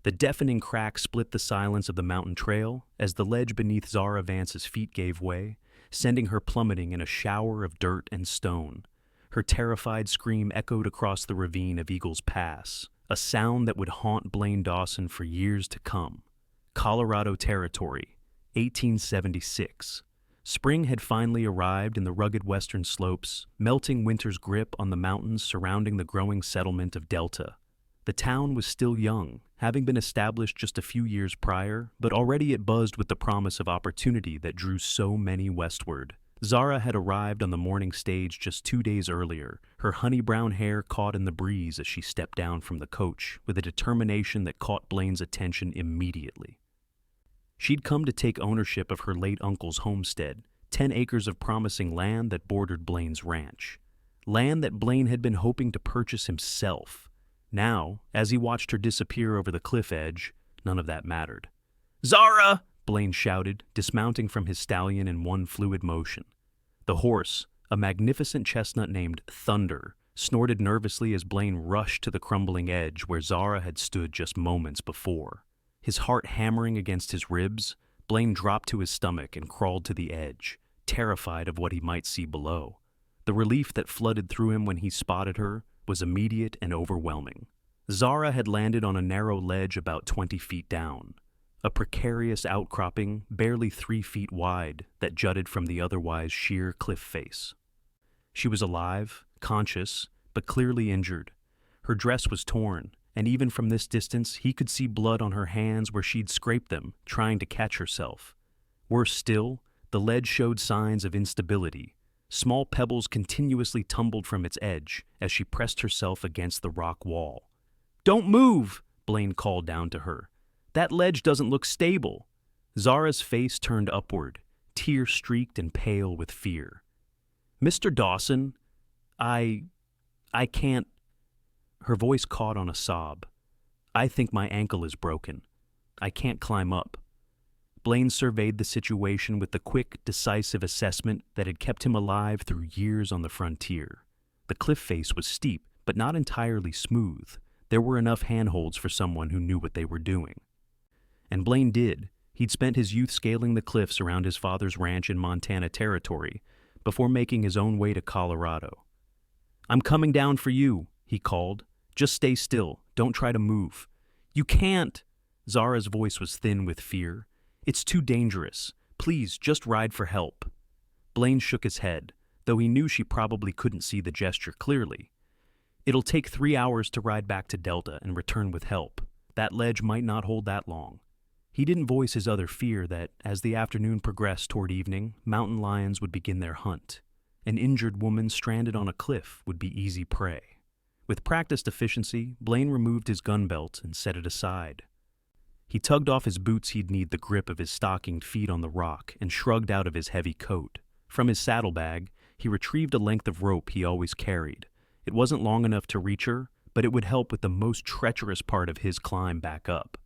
The deafening crack split the silence of the mountain trail as the ledge beneath Zara Vance's feet gave way, sending her plummeting in a shower of dirt and stone. Her terrified scream echoed across the ravine of Eagle's Pass, a sound that would haunt Blaine Dawson for years to come. Colorado Territory, 1876. Spring had finally arrived in the rugged western slopes, melting winter's grip on the mountains surrounding the growing settlement of Delta. The town was still young, having been established just a few years prior, but already it buzzed with the promise of opportunity that drew so many westward. Zara had arrived on the morning stage just 2 days earlier, her honey-brown hair caught in the breeze as she stepped down from the coach, with a determination that caught Blaine's attention immediately. She'd come to take ownership of her late uncle's homestead, 10 acres of promising land that bordered Blaine's ranch. Land that Blaine had been hoping to purchase himself. Now, as he watched her disappear over the cliff edge, none of that mattered. "Zara!" Blaine shouted, dismounting from his stallion in one fluid motion. The horse, a magnificent chestnut named Thunder, snorted nervously as Blaine rushed to the crumbling edge where Zara had stood just moments before. His heart hammering against his ribs, Blaine dropped to his stomach and crawled to the edge, terrified of what he might see below. The relief that flooded through him when he spotted her was immediate and overwhelming. Zara had landed on a narrow ledge about 20 feet down, a precarious outcropping barely 3 feet wide that jutted from the otherwise sheer cliff face. She was alive, conscious, but clearly injured. Her dress was torn, and even from this distance he could see blood on her hands where she'd scraped them, trying to catch herself. Worse still, the ledge showed signs of instability. Small pebbles continuously tumbled from its edge as she pressed herself against the rock wall. "Don't move!" Blaine called down to her. "That ledge doesn't look stable." Zara's face turned upward, tear-streaked and pale with fear. "Mr. Dawson, I can't—" Her voice caught on a sob. "I think my ankle is broken. I can't climb up." Blaine surveyed the situation with the quick, decisive assessment that had kept him alive through years on the frontier. The cliff face was steep, but not entirely smooth. There were enough handholds for someone who knew what they were doing. And Blaine did. He'd spent his youth scaling the cliffs around his father's ranch in Montana Territory before making his own way to Colorado. "I'm coming down for you," he called. "Just stay still. Don't try to move." "You can't!" Zara's voice was thin with fear. "It's too dangerous. Please, just ride for help." Blaine shook his head, though he knew she probably couldn't see the gesture clearly. "It'll take 3 hours to ride back to Delta and return with help. That ledge might not hold that long." He didn't voice his other fear that, as the afternoon progressed toward evening, mountain lions would begin their hunt. An injured woman stranded on a cliff would be easy prey. With practiced efficiency, Blaine removed his gun belt and set it aside. He tugged off his boots he'd need the grip of his stockinged feet on the rock and shrugged out of his heavy coat. From his saddlebag, he retrieved a length of rope he always carried. It wasn't long enough to reach her, but it would help with the most treacherous part of his climb back up.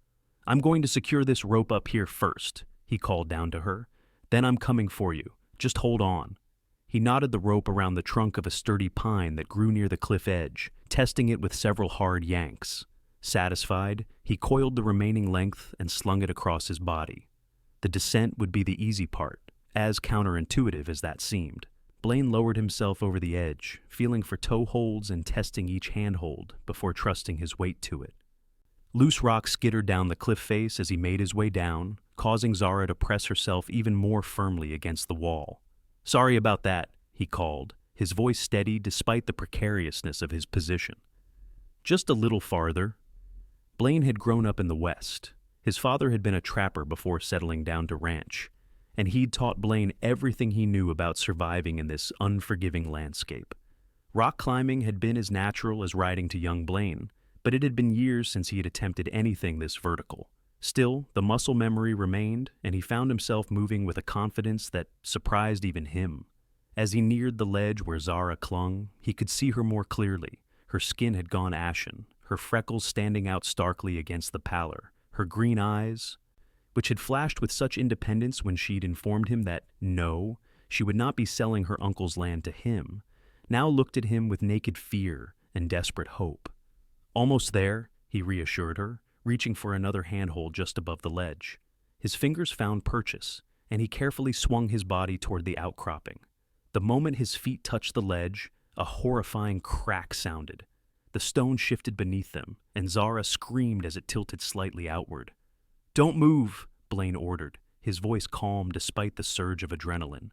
"I'm going to secure this rope up here first," he called down to her. "Then I'm coming for you. Just hold on." He knotted the rope around the trunk of a sturdy pine that grew near the cliff edge, testing it with several hard yanks. Satisfied, he coiled the remaining length and slung it across his body. The descent would be the easy part, as counterintuitive as that seemed. Blaine lowered himself over the edge, feeling for toe holds and testing each handhold before trusting his weight to it. Loose rocks skittered down the cliff face as he made his way down, causing Zara to press herself even more firmly against the wall. "Sorry about that," he called, his voice steady despite the precariousness of his position. "Just a little farther." Blaine had grown up in the West. His father had been a trapper before settling down to ranch, and he'd taught Blaine everything he knew about surviving in this unforgiving landscape. Rock climbing had been as natural as riding to young Blaine, but it had been years since he had attempted anything this vertical. Still, the muscle memory remained, and he found himself moving with a confidence that surprised even him. As he neared the ledge where Zara clung, he could see her more clearly. Her skin had gone ashen, her freckles standing out starkly against the pallor. Her green eyes, which had flashed with such independence when she'd informed him that, no, she would not be selling her uncle's land to him, now looked at him with naked fear and desperate hope. "Almost there," he reassured her, reaching for another handhold just above the ledge. His fingers found purchase, and he carefully swung his body toward the outcropping. The moment his feet touched the ledge, a horrifying crack sounded. The stone shifted beneath them, and Zara screamed as it tilted slightly outward. "Don't move," Blaine ordered, his voice calm despite the surge of adrenaline.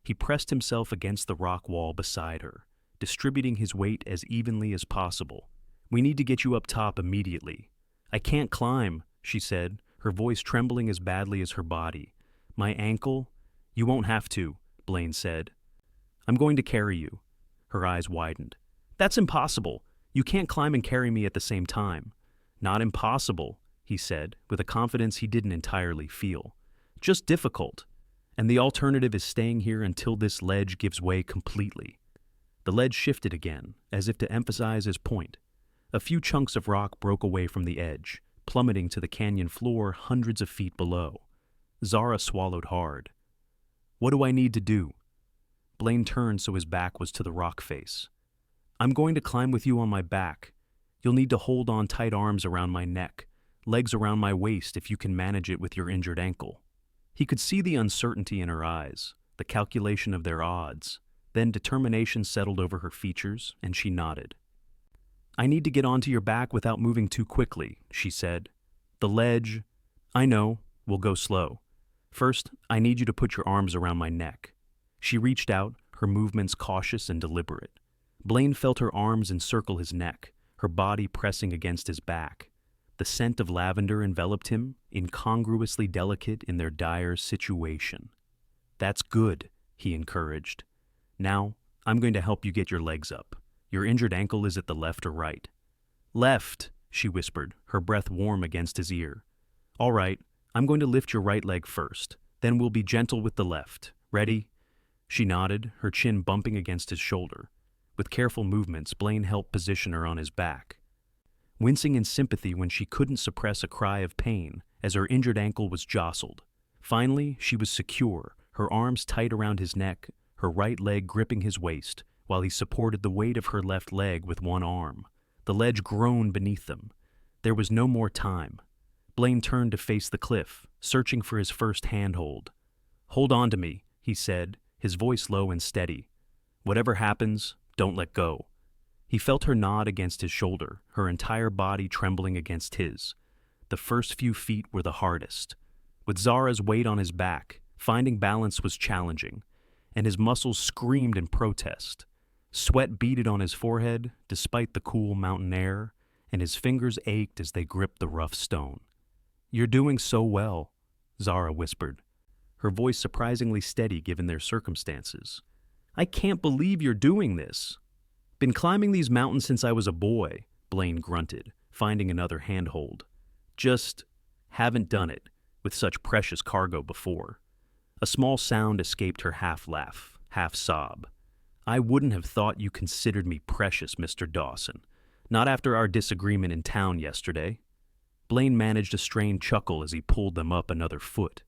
He pressed himself against the rock wall beside her, distributing his weight as evenly as possible. "We need to get you up top immediately." "I can't climb," she said, her voice trembling as badly as her body. "My ankle?" "You won't have to," Blaine said. "I'm going to carry you." Her eyes widened. "That's impossible. You can't climb and carry me at the same time." "Not impossible," he said, with a confidence he didn't entirely feel. "Just difficult. And the alternative is staying here until this ledge gives way completely." The ledge shifted again, as if to emphasize his point. A few chunks of rock broke away from the edge, plummeting to the canyon floor hundreds of feet below. Zara swallowed hard. "What do I need to do?" Blaine turned so his back was to the rock face. "I'm going to climb with you on my back. You'll need to hold on tight arms around my neck, legs around my waist if you can manage it with your injured ankle." He could see the uncertainty in her eyes, the calculation of their odds. Then determination settled over her features, and she nodded. "I need to get onto your back without moving too quickly," she said. "The ledge—" "I know. We'll go slow. First, I need you to put your arms around my neck." She reached out, her movements cautious and deliberate. Blaine felt her arms encircle his neck, her body pressing against his back. The scent of lavender enveloped him, incongruously delicate in their dire situation. "That's good," he encouraged. "Now, I'm going to help you get your legs up. Your injured ankle is at the left or right?" "Left," she whispered, her breath warm against his ear. "All right, I'm going to lift your right leg first. Then we'll be gentle with the left. Ready?" She nodded, her chin bumping against his shoulder. With careful movements, Blaine helped position her on his back, wincing in sympathy when she couldn't suppress a cry of pain as her injured ankle was jostled. Finally, she was secure, her arms tight around his neck, her right leg gripping his waist, while he supported the weight of her left leg with one arm. The ledge groaned beneath them. There was no more time. Blaine turned to face the cliff, searching for his first handhold. "Hold on to me," he said, his voice low and steady. "Whatever happens, don't let go." He felt her nod against his shoulder, her entire body trembling against his. The first few feet were the hardest. With Zara's weight on his back, finding balance was challenging, and his muscles screamed in protest. Sweat beaded on his forehead, despite the cool mountain air, and his fingers ached as they gripped the rough stone. "You're doing so well," Zara whispered, her voice surprisingly steady given their circumstances. "I can't believe you're doing this." "Been climbing these mountains since I was a boy," Blaine grunted, finding another handhold. "Just haven't done it with such precious cargo before." A small sound escaped her half-laugh, half-sob. "I wouldn't have thought you considered me precious, Mr. Dawson. Not after our disagreement in town yesterday." Blaine managed a strained chuckle as he pulled them up another foot.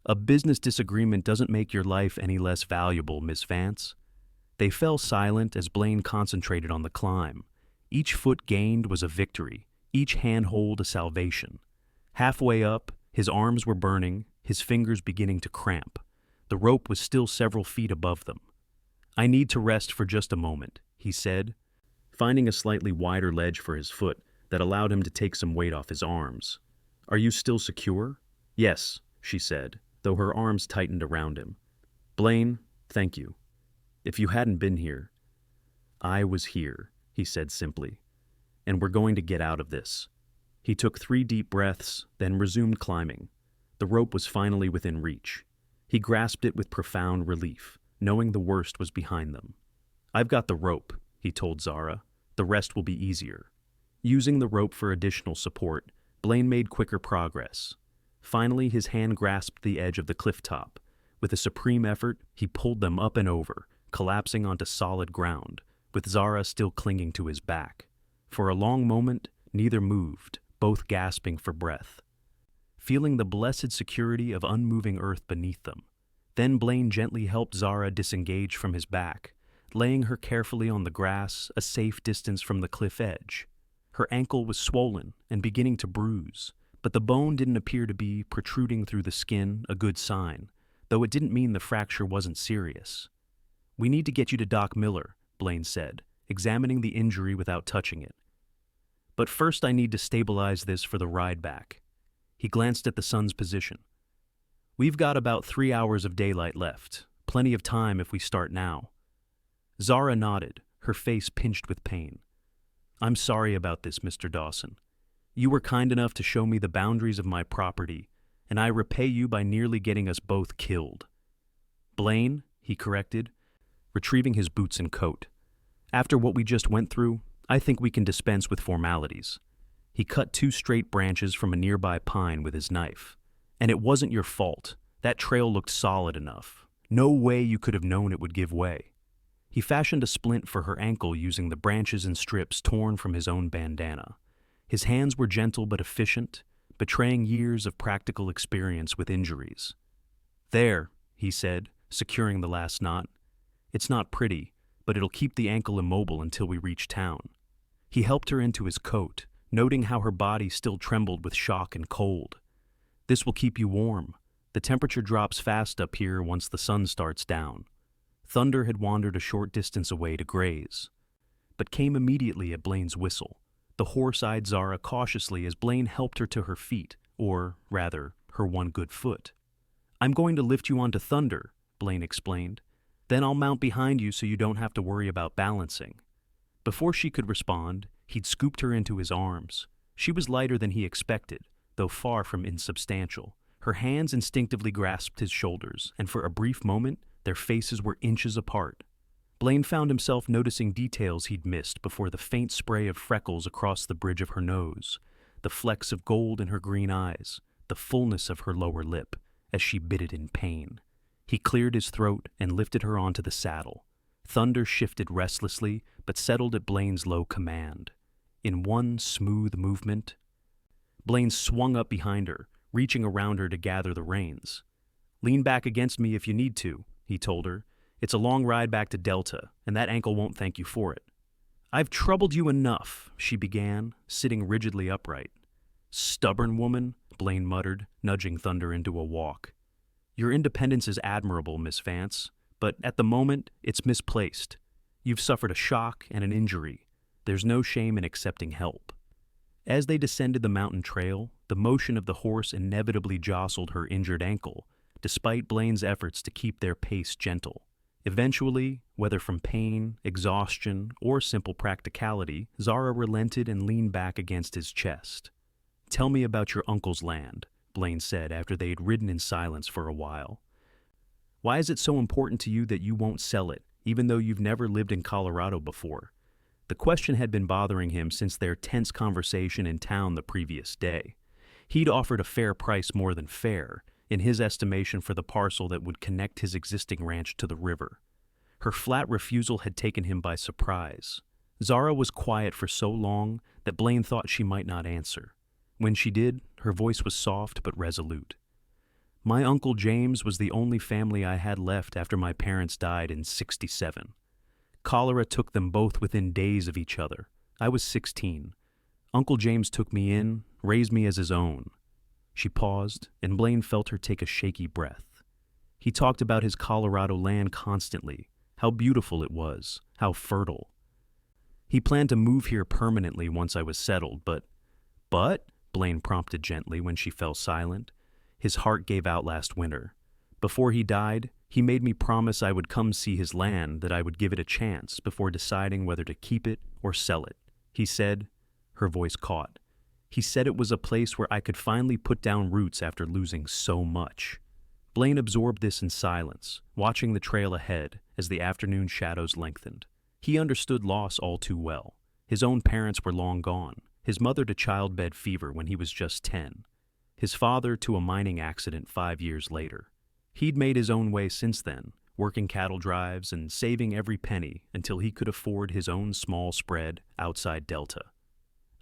"A business disagreement doesn't make your life any less valuable, Miss Vance." They fell silent as Blaine concentrated on the climb. Each foot gained was a victory, each handhold a salvation. Halfway up, his arms were burning, his fingers beginning to cramp. The rope was still several feet above them. "I need to rest for just a moment," he said, finding a slightly wider ledge for his foot that allowed him to take some weight off his arms. "Are you still secure?" "Yes," she said, though her arms tightened around him. "Blaine, thank you. If you hadn't been here—" "I was here," he said simply. "And we're going to get out of this." He took 3 deep breaths, then resumed climbing. The rope was finally within reach. He grasped it with profound relief, knowing the worst was behind them. "I've got the rope," he told Zara. "The rest will be easier." Using the rope for additional support, Blaine made quicker progress. Finally, his hand grasped the edge of the cliff top. With a supreme effort, he pulled them up and over, collapsing onto solid ground, with Zara still clinging to his back. For a long moment, neither moved, both gasping for breath, feeling the blessed security of unmoving earth beneath them. Then Blaine gently helped Zara disengage from his back, laying her carefully on the grass, a safe distance from the cliff edge. Her ankle was swollen and beginning to bruise, but the bone didn't appear to be protruding through the skin, a good sign, though it didn't mean the fracture wasn't serious. "We need to get you to Doc Miller," Blaine said, examining the injury without touching it. "But first I need to stabilize this for the ride back." He glanced at the sun's position. "We've got about 3 hours of daylight left, plenty of time if we start now." Zara nodded, her face pinched with pain. "I'm sorry about this, Mr. Dawson. You were kind enough to show me the boundaries of my property, and I repay you by nearly getting us both killed." "Blaine," he corrected, retrieving his boots and coat. "After what we just went through, I think we can dispense with formalities." He cut 2 straight branches from a nearby pine with his knife. "And it wasn't your fault. That trail looked solid enough. No way you could have known it would give way." He fashioned a splint for her ankle using the branches and strips torn from his own bandana. His hands were gentle but efficient, betraying years of practical experience with injuries. "There," he said, securing the last knot. "It's not pretty, but it'll keep the ankle immobile until we reach town." He helped her into his coat, noting how her body still trembled with shock and cold. "This will keep you warm. The temperature drops fast up here once the sun starts down." Thunder had wandered a short distance away to graze, but came immediately at Blaine's whistle. The horse eyed Zara cautiously as Blaine helped her to her feet, or, rather, her one good foot. "I'm going to lift you onto Thunder," Blaine explained. "Then I'll mount behind you so you don't have to worry about balancing." Before she could respond, he'd scooped her into his arms. She was lighter than he expected, though far from insubstantial. Her hands instinctively grasped his shoulders, and for a brief moment, their faces were inches apart. Blaine found himself noticing details he'd missed before the faint spray of freckles across the bridge of her nose, the flecks of gold in her green eyes, the fullness of her lower lip, as she bit it in pain. He cleared his throat and lifted her onto the saddle. Thunder shifted restlessly, but settled at Blaine's low command. In one smooth movement, Blaine swung up behind her, reaching around her to gather the reins. "Lean back against me if you need to," he told her. "It's a long ride back to Delta, and that ankle won't thank you for it." "I've troubled you enough," she began, sitting rigidly upright. "Stubborn woman," Blaine muttered, nudging Thunder into a walk. "Your independence is admirable, Miss Vance, but at the moment, it's misplaced. You've suffered a shock and an injury. There's no shame in accepting help." As they descended the mountain trail, the motion of the horse inevitably jostled her injured ankle, despite Blaine's efforts to keep their pace gentle. Eventually, whether from pain, exhaustion, or simple practicality, Zara relented and leaned back against his chest. "Tell me about your uncle's land," Blaine said after they had ridden in silence for a while. "Why is it so important to you that you won't sell it, even though you've never lived in Colorado before?" The question had been bothering him since their tense conversation in town the previous day. He'd offered a fair price more than fair, in his estimation, for the parcel that would connect his existing ranch to the river. Her flat refusal had taken him by surprise. Zara was quiet for so long that Blaine thought she might not answer. When she did, her voice was soft but resolute. "My Uncle James was the only family I had left after my parents died in '67. Cholera took them both within days of each other. I was 16. Uncle James took me in, raised me as his own." She paused, and Blaine felt her take a shaky breath. He talked about his Colorado land constantly, how beautiful it was, how fertile. "He planned to move here permanently once I was settled, but—" Blaine prompted gently when she fell silent. "His heart gave out last winter. Before he died, he made me promise I would come see his land, that I would give it a chance before deciding whether to keep it or sell it. He said," her voice caught, "he said it was a place where I could finally put down roots after losing so much." Blaine absorbed this in silence, watching the trail ahead as the afternoon shadows lengthened. He understood loss all too well. His own parents were long gone, his mother to childbed fever when he was just 10, his father to a mining accident 5 years later. He'd made his own way since then, working cattle drives and saving every penny until he could afford his own small spread outside Delta.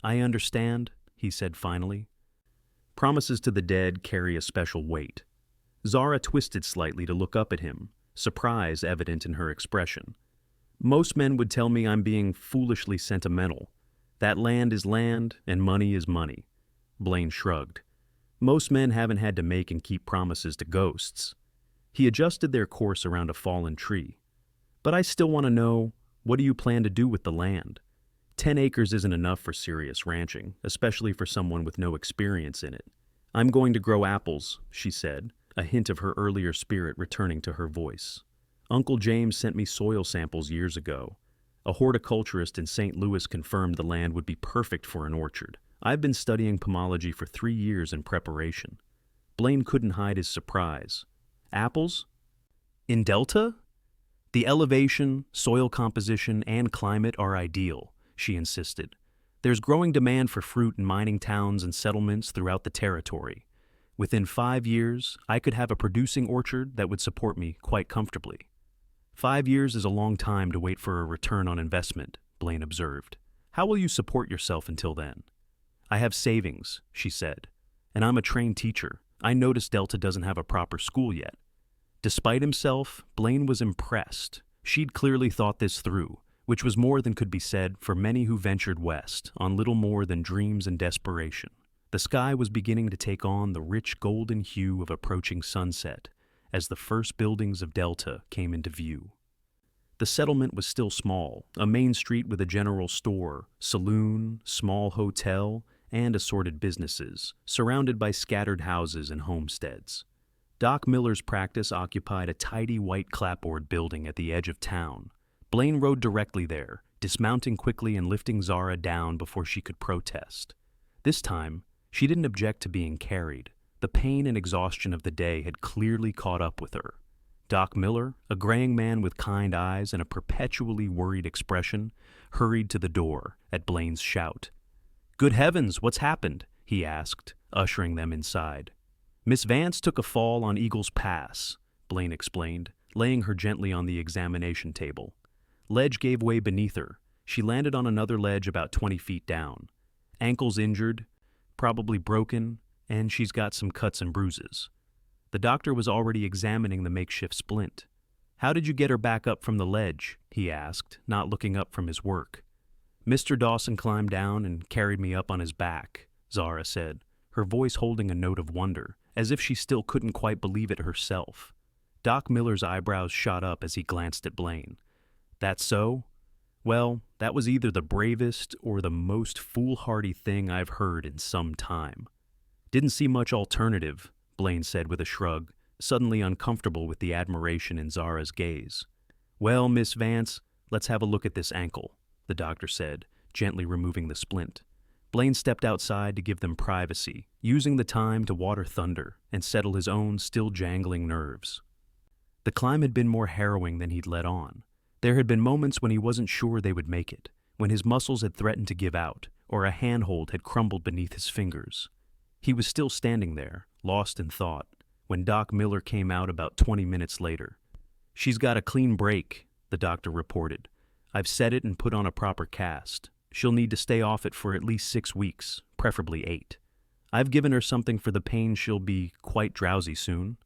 "I understand," he said finally. Promises to the dead carry a special weight. Zara twisted slightly to look up at him, surprise evident in her expression. "Most men would tell me I'm being foolishly sentimental. That land is land, and money is money. Blaine shrugged. Most men haven't had to make and keep promises to ghosts. He adjusted their course around a fallen tree. But I still want to know, what do you plan to do with the land? 10 acres isn't enough for serious ranching, especially for someone with no experience in it. I'm going to grow apples, she said, a hint of her earlier spirit returning to her voice. Uncle James sent me soil samples years ago. A horticulturist in St. Louis confirmed the land would be perfect for an orchard. I've been studying pomology for 3 years in preparation. Blaine couldn't hide his surprise. Apples? In Delta? The elevation, soil composition, and climate are ideal, she insisted. There's growing demand for fruit in mining towns and settlements throughout the territory. Within 5 years, I could have a producing orchard that would support me quite comfortably. 5 years is a long time to wait for a return on investment, Blaine observed. How will you support yourself until then? I have savings, she said, and I'm a trained teacher. I noticed Delta doesn't have a proper school yet. Despite himself, Blaine was impressed. She'd clearly thought this through, which was more than could be said for many who ventured west on little more than dreams and desperation. The sky was beginning to take on the rich golden hue of approaching sunset as the first buildings of Delta came into view. The settlement was still small, a main street with a general store, saloon, small hotel, and assorted businesses, surrounded by scattered houses and homesteads. Doc Miller's practice occupied a tidy white clapboard building at the edge of town. Blaine rode directly there, dismounting quickly and lifting Zara down before she could protest. This time, she didn't object to being carried. The pain and exhaustion of the day had clearly caught up with her. Doc Miller, a graying man with kind eyes and a perpetually worried expression, hurried to the door at Blaine's shout. "Good heavens, what's happened?" he asked, ushering them inside. "Miss Vance took a fall on Eagle's Pass," Blaine explained, laying her gently on the examination table. Ledge gave way beneath her. She landed on another ledge about 20 feet down. Ankles injured, probably broken, and she's got some cuts and bruises. The doctor was already examining the makeshift splint. "How did you get her back up from the ledge?" he asked, not looking up from his work. "Mr. Dawson climbed down and carried me up on his back," Zara said, her voice holding a note of wonder, as if she still couldn't quite believe it herself. Doc Miller's eyebrows shot up as he glanced at Blaine. "That's so? Well, that was either the bravest or the most foolhardy thing I've heard in some time." "Didn't see much alternative," Blaine said with a shrug, suddenly uncomfortable with the admiration in Zara's gaze. "Well, Miss Vance, let's have a look at this ankle," the doctor said, gently removing the splint. Blaine stepped outside to give them privacy, using the time to water Thunder and settle his own still jangling nerves. The climb had been more harrowing than he'd let on. There had been moments when he wasn't sure they would make it, when his muscles had threatened to give out, or a handhold had crumbled beneath his fingers. He was still standing there, lost in thought, when Doc Miller came out about 20 minutes later. "She's got a clean break," the doctor reported. "I've set it and put on a proper cast. She'll need to stay off it for at least 6 weeks, preferably 8. I've given her something for the pain. She'll be quite drowsy soon."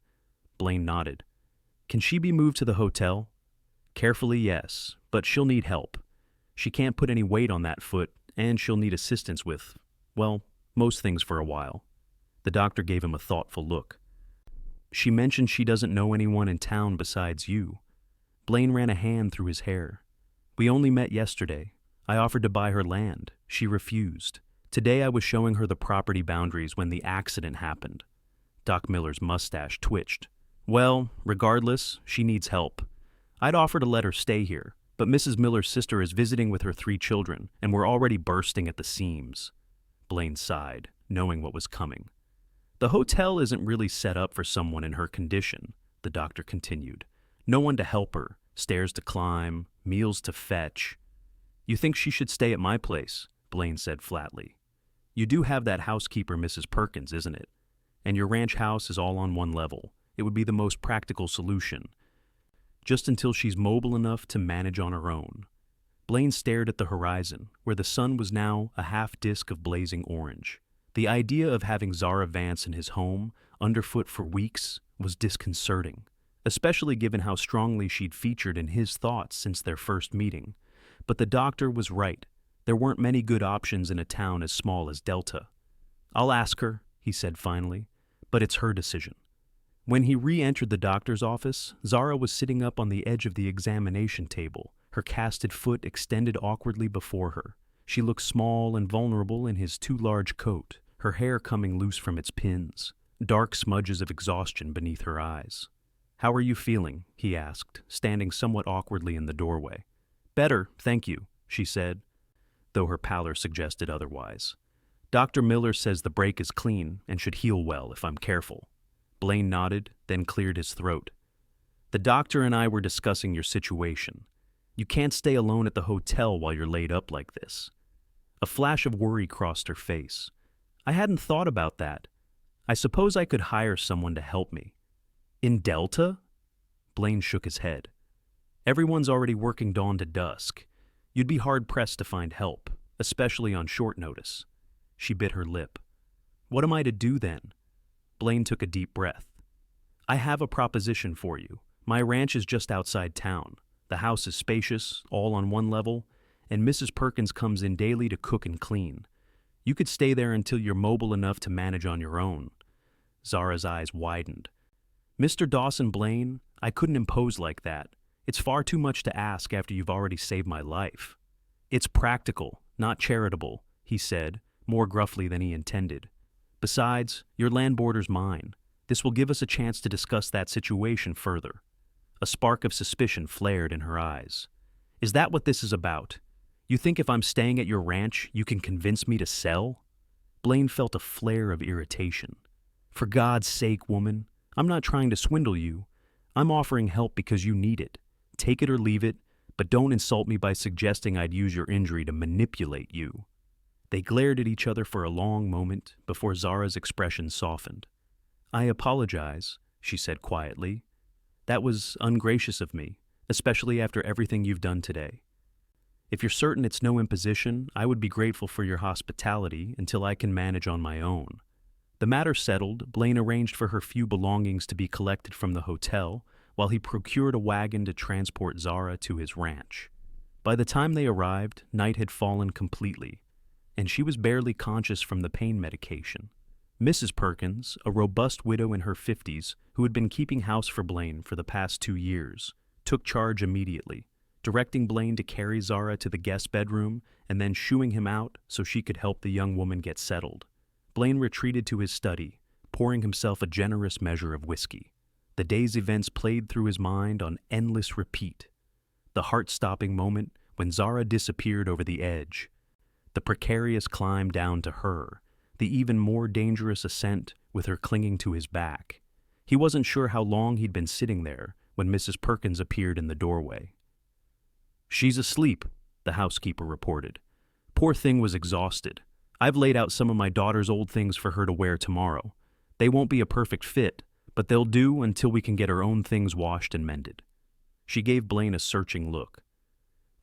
Blaine nodded. "Can she be moved to the hotel?" "Carefully, yes, but she'll need help. She can't put any weight on that foot, and she'll need assistance with, well, most things for a while." The doctor gave him a thoughtful look. "She mentioned she doesn't know anyone in town besides you." Blaine ran a hand through his hair. "We only met yesterday. I offered to buy her land. She refused. Today I was showing her the property boundaries when the accident happened." Doc Miller's mustache twitched. "Well, regardless, she needs help. I'd offer to let her stay here, but Mrs. Miller's sister is visiting with her 3 children, and we're already bursting at the seams." Blaine sighed, knowing what was coming. "The hotel isn't really set up for someone in her condition," the doctor continued. "No one to help her, stairs to climb, meals to fetch." "You think she should stay at my place?" Blaine said flatly. "You do have that housekeeper, Mrs. Perkins, isn't it? And your ranch house is all on one level. It would be the most practical solution. Just until she's mobile enough to manage on her own." Blaine stared at the horizon, where the sun was now a half disk of blazing orange. The idea of having Zara Vance in his home, underfoot for weeks, was disconcerting, especially given how strongly she'd featured in his thoughts since their first meeting. But the doctor was right. There weren't many good options in a town as small as Delta. "I'll ask her," he said finally, "but it's her decision." When he re-entered the doctor's office, Zara was sitting up on the edge of the examination table, her casted foot extended awkwardly before her. She looked small and vulnerable in his too large coat, her hair coming loose from its pins, dark smudges of exhaustion beneath her eyes. "How are you feeling?" he asked, standing somewhat awkwardly in the doorway. "Better, thank you," she said, though her pallor suggested otherwise. "Dr. Miller says the break is clean and should heal well if I'm careful." Blaine nodded, then cleared his throat. "The doctor and I were discussing your situation. You can't stay alone at the hotel while you're laid up like this." A flash of worry crossed her face. "I hadn't thought about that. I suppose I could hire someone to help me." "In Delta?" Blaine shook his head. "Everyone's already working dawn to dusk. You'd be hard-pressed to find help, especially on short notice." She bit her lip. "What am I to do then?" Blaine took a deep breath. "I have a proposition for you. My ranch is just outside town. The house is spacious, all on one level, and Mrs. Perkins comes in daily to cook and clean. You could stay there until you're mobile enough to manage on your own." Zara's eyes widened. "Mr. Dawson, Blaine, I couldn't impose like that. It's far too much to ask after you've already saved my life." "It's practical, not charitable," he said, more gruffly than he intended. "Besides, your land border's mine. This will give us a chance to discuss that situation further." A spark of suspicion flared in her eyes. "Is that what this is about? You think if I'm staying at your ranch, you can convince me to sell?" Blaine felt a flare of irritation. "For God's sake, woman, I'm not trying to swindle you. I'm offering help because you need it. Take it or leave it, but don't insult me by suggesting I'd use your injury to manipulate you." They glared at each other for a long moment before Zara's expression softened. "I apologize," she said quietly. "That was ungracious of me, especially after everything you've done today. If you're certain it's no imposition, I would be grateful for your hospitality until I can manage on my own." The matter settled, Blaine arranged for her few belongings to be collected from the hotel, while he procured a wagon to transport Zara to his ranch. By the time they arrived, night had fallen completely, and she was barely conscious from the pain medication. Mrs. Perkins, a robust widow in her 50s who had been keeping house for Blaine for the past 2 years, took charge immediately, directing Blaine to carry Zara to the guest bedroom and then shooing him out so she could help the young woman get settled. Blaine retreated to his study, pouring himself a generous measure of whiskey. The day's events played through his mind on endless repeat. The heart-stopping moment when Zara disappeared over the edge, the precarious climb down to her, the even more dangerous ascent with her clinging to his back. He wasn't sure how long he'd been sitting there when Mrs. Perkins appeared in the doorway. "She's asleep," the housekeeper reported. "Poor thing was exhausted. I've laid out some of my daughter's old things for her to wear tomorrow. They won't be a perfect fit, but they'll do until we can get her own things washed and mended." She gave Blaine a searching look.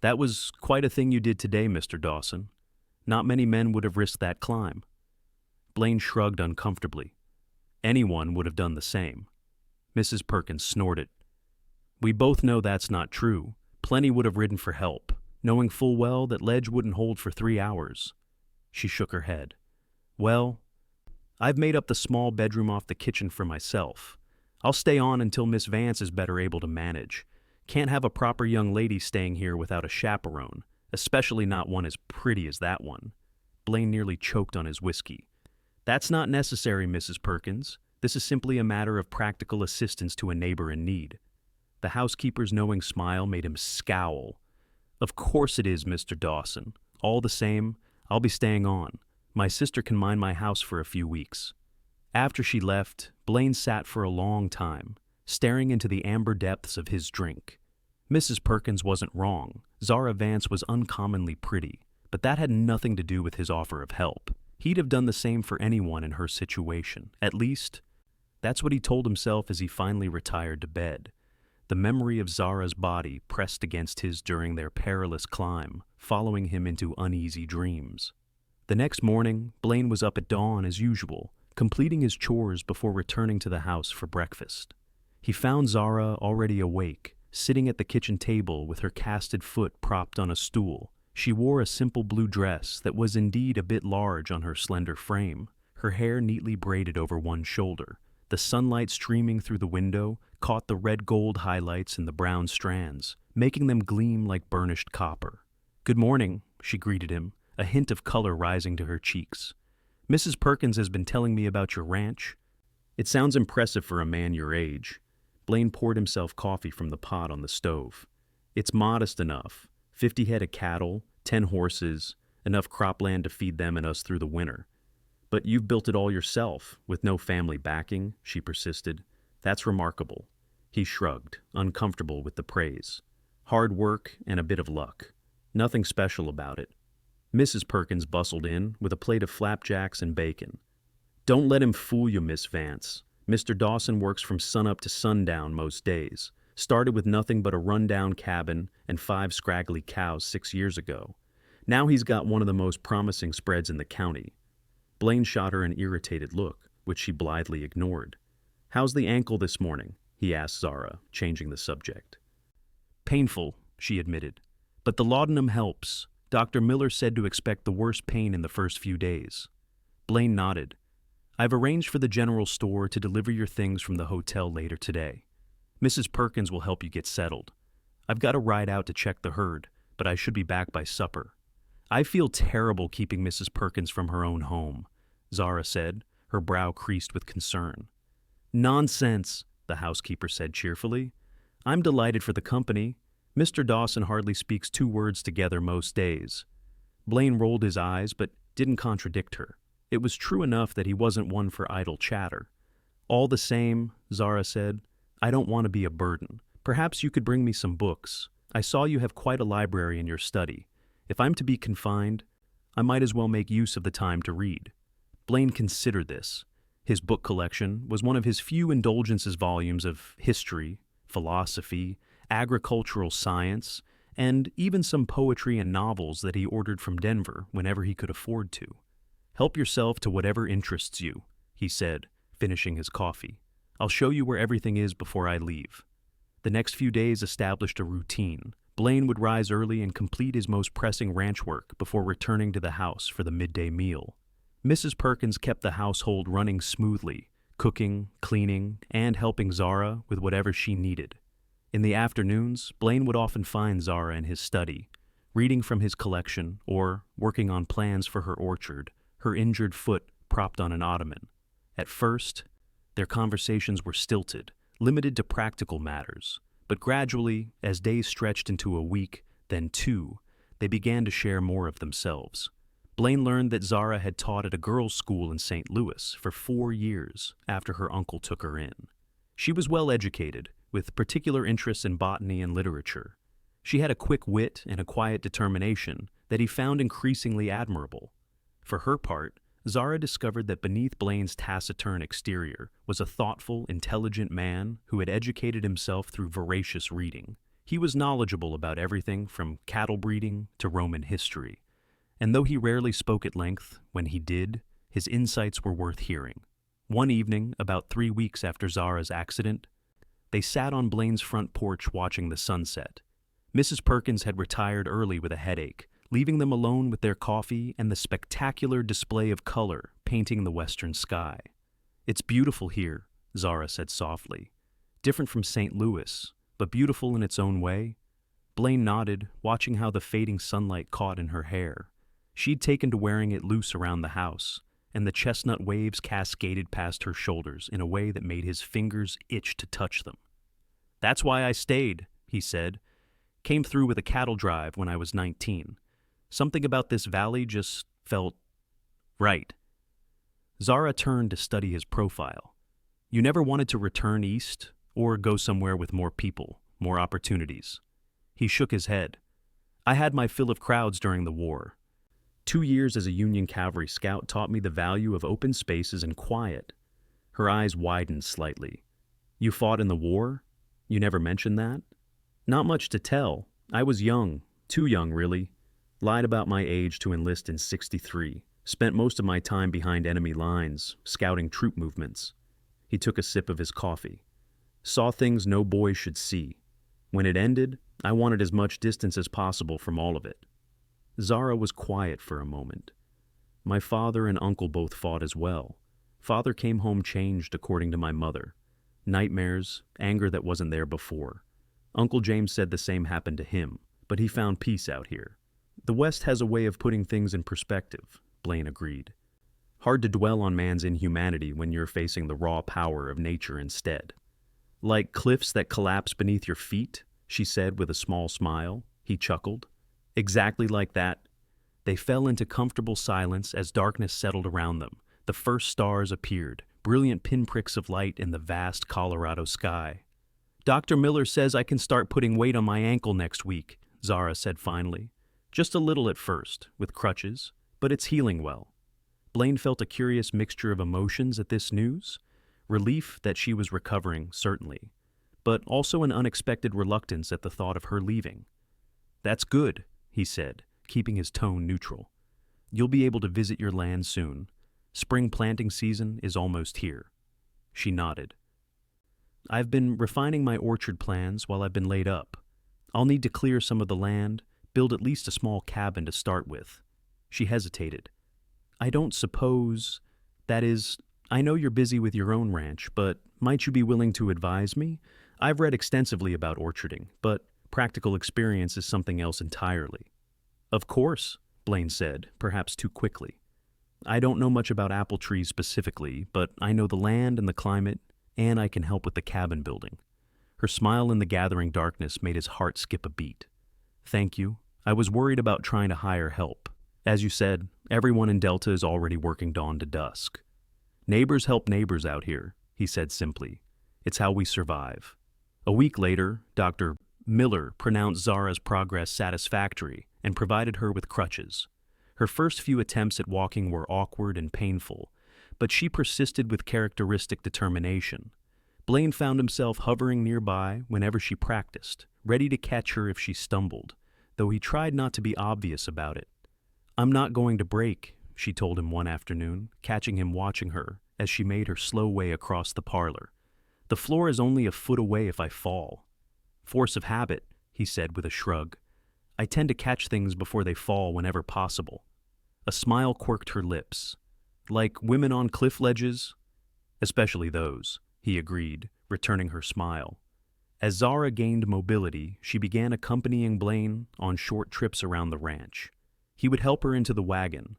"That was quite a thing you did today, Mr. Dawson. Not many men would have risked that climb." Blaine shrugged uncomfortably. "Anyone would have done the same." Mrs. Perkins snorted. "We both know that's not true. Plenty would have ridden for help, knowing full well that ledge wouldn't hold for 3 hours. She shook her head. "Well, I've made up the small bedroom off the kitchen for myself. I'll stay on until Miss Vance is better able to manage. Can't have a proper young lady staying here without a chaperone, especially not one as pretty as that one." Blaine nearly choked on his whiskey. "That's not necessary, Mrs. Perkins. This is simply a matter of practical assistance to a neighbor in need." The housekeeper's knowing smile made him scowl. "Of course it is, Mr. Dawson. All the same, I'll be staying on. My sister can mind my house for a few weeks." After she left, Blaine sat for a long time, staring into the amber depths of his drink. Mrs. Perkins wasn't wrong. Zara Vance was uncommonly pretty, but that had nothing to do with his offer of help. He'd have done the same for anyone in her situation. At least, that's what he told himself as he finally retired to bed. The memory of Zara's body pressed against his during their perilous climb, following him into uneasy dreams. The next morning, Blaine was up at dawn as usual, completing his chores before returning to the house for breakfast. He found Zara already awake, sitting at the kitchen table with her casted foot propped on a stool. She wore a simple blue dress that was indeed a bit large on her slender frame, her hair neatly braided over one shoulder. The sunlight streaming through the window caught the red-gold highlights in the brown strands, making them gleam like burnished copper. "Good morning," she greeted him, a hint of color rising to her cheeks. "Mrs. Perkins has been telling me about your ranch." "It sounds impressive for a man your age." Blaine poured himself coffee from the pot on the stove. "It's modest enough. 50 head of cattle, 10 horses, enough cropland to feed them and us through the winter." "But you've built it all yourself, with no family backing," she persisted. "That's remarkable." He shrugged, uncomfortable with the praise. "Hard work and a bit of luck. Nothing special about it." Mrs. Perkins bustled in with a plate of flapjacks and bacon. "Don't let him fool you, Miss Vance. Mr. Dawson works from sunup to sundown most days. Started with nothing but a rundown cabin and 5 scraggly cows 6 years ago. Now he's got one of the most promising spreads in the county." Blaine shot her an irritated look, which she blithely ignored. "How's the ankle this morning?" he asked Zara, changing the subject. "Painful," she admitted. "But the laudanum helps. Dr. Miller said to expect the worst pain in the first few days." Blaine nodded. "I've arranged for the general store to deliver your things from the hotel later today. Mrs. Perkins will help you get settled. I've got to ride out to check the herd, but I should be back by supper." "I feel terrible keeping Mrs. Perkins from her own home," Zara said, her brow creased with concern. "Nonsense," the housekeeper said cheerfully. "I'm delighted for the company. Mr. Dawson hardly speaks 2 words together most days." Blaine rolled his eyes, but didn't contradict her. It was true enough that he wasn't one for idle chatter. "All the same," Zara said, "I don't want to be a burden. Perhaps you could bring me some books. I saw you have quite a library in your study. If I'm to be confined, I might as well make use of the time to read." Blaine considered this. His book collection was one of his few indulgences volumes of history, philosophy, agricultural science, and even some poetry and novels that he ordered from Denver whenever he could afford to. "Help yourself to whatever interests you," he said, finishing his coffee. "I'll show you where everything is before I leave." The next few days established a routine. Blaine would rise early and complete his most pressing ranch work before returning to the house for the midday meal. Mrs. Perkins kept the household running smoothly, cooking, cleaning, and helping Zara with whatever she needed. In the afternoons, Blaine would often find Zara in his study, reading from his collection or working on plans for her orchard, her injured foot propped on an ottoman. At first, their conversations were stilted, limited to practical matters. But gradually, as days stretched into a week, then 2, they began to share more of themselves. Blaine learned that Zara had taught at a girls' school in St. Louis for 4 years after her uncle took her in. She was well educated, with particular interests in botany and literature. She had a quick wit and a quiet determination that he found increasingly admirable. For her part, Zara discovered that beneath Blaine's taciturn exterior was a thoughtful, intelligent man who had educated himself through voracious reading. He was knowledgeable about everything from cattle breeding to Roman history, and though he rarely spoke at length, when he did, his insights were worth hearing. One evening, about 3 weeks after Zara's accident, they sat on Blaine's front porch watching the sunset. Mrs. Perkins had retired early with a headache, leaving them alone with their coffee and the spectacular display of color painting the western sky. "It's beautiful here," Zara said softly. "Different from St. Louis, but beautiful in its own way." Blaine nodded, watching how the fading sunlight caught in her hair. She'd taken to wearing it loose around the house, and the chestnut waves cascaded past her shoulders in a way that made his fingers itch to touch them. "That's why I stayed," he said. "Came through with a cattle drive when I was 19. Something about this valley just felt right." Zara turned to study his profile. "You never wanted to return east or go somewhere with more people, more opportunities?" He shook his head. "I had my fill of crowds during the war. 2 years as a Union cavalry scout taught me the value of open spaces and quiet." Her eyes widened slightly. "You fought in the war? You never mentioned that?" "Not much to tell. I was young, too young really. Lied about my age to enlist in '63. Spent most of my time behind enemy lines, scouting troop movements." He took a sip of his coffee. "Saw things no boy should see. When it ended, I wanted as much distance as possible from all of it." Zara was quiet for a moment. My father and uncle both fought as well. Father came home changed, according to my mother. Nightmares, anger that wasn't there before. Uncle James said the same happened to him, but he found peace out here. The West has a way of putting things in perspective, Blaine agreed. Hard to dwell on man's inhumanity when you're facing the raw power of nature instead. Like cliffs that collapse beneath your feet, she said with a small smile. He chuckled. Exactly like that. They fell into comfortable silence as darkness settled around them. The first stars appeared, brilliant pinpricks of light in the vast Colorado sky. Dr. Miller says I can start putting weight on my ankle next week, Zara said finally. Just a little at first, with crutches, but it's healing well. Blaine felt a curious mixture of emotions at this news. Relief that she was recovering, certainly, but also an unexpected reluctance at the thought of her leaving. That's good, he said, keeping his tone neutral. You'll be able to visit your land soon. Spring planting season is almost here. She nodded. I've been refining my orchard plans while I've been laid up. I'll need to clear some of the land, build at least a small cabin to start with. She hesitated. I don't suppose, that is, I know you're busy with your own ranch, but might you be willing to advise me? I've read extensively about orcharding, but practical experience is something else entirely. Of course, Blaine said, perhaps too quickly. I don't know much about apple trees specifically, but I know the land and the climate, and I can help with the cabin building. Her smile in the gathering darkness made his heart skip a beat. Thank you. I was worried about trying to hire help. As you said, everyone in Delta is already working dawn to dusk. Neighbors help neighbors out here, he said simply. It's how we survive. A week later, Dr. Miller pronounced Zara's progress satisfactory and provided her with crutches. Her first few attempts at walking were awkward and painful, but she persisted with characteristic determination. Blaine found himself hovering nearby whenever she practiced, ready to catch her if she stumbled, though he tried not to be obvious about it. I'm not going to break, she told him one afternoon, catching him watching her as she made her slow way across the parlor. The floor is only a foot away if I fall. Force of habit, he said with a shrug. I tend to catch things before they fall whenever possible. A smile quirked her lips. Like women on cliff ledges? Especially those, he agreed, returning her smile. As Zara gained mobility, she began accompanying Blaine on short trips around the ranch. He would help her into the wagon,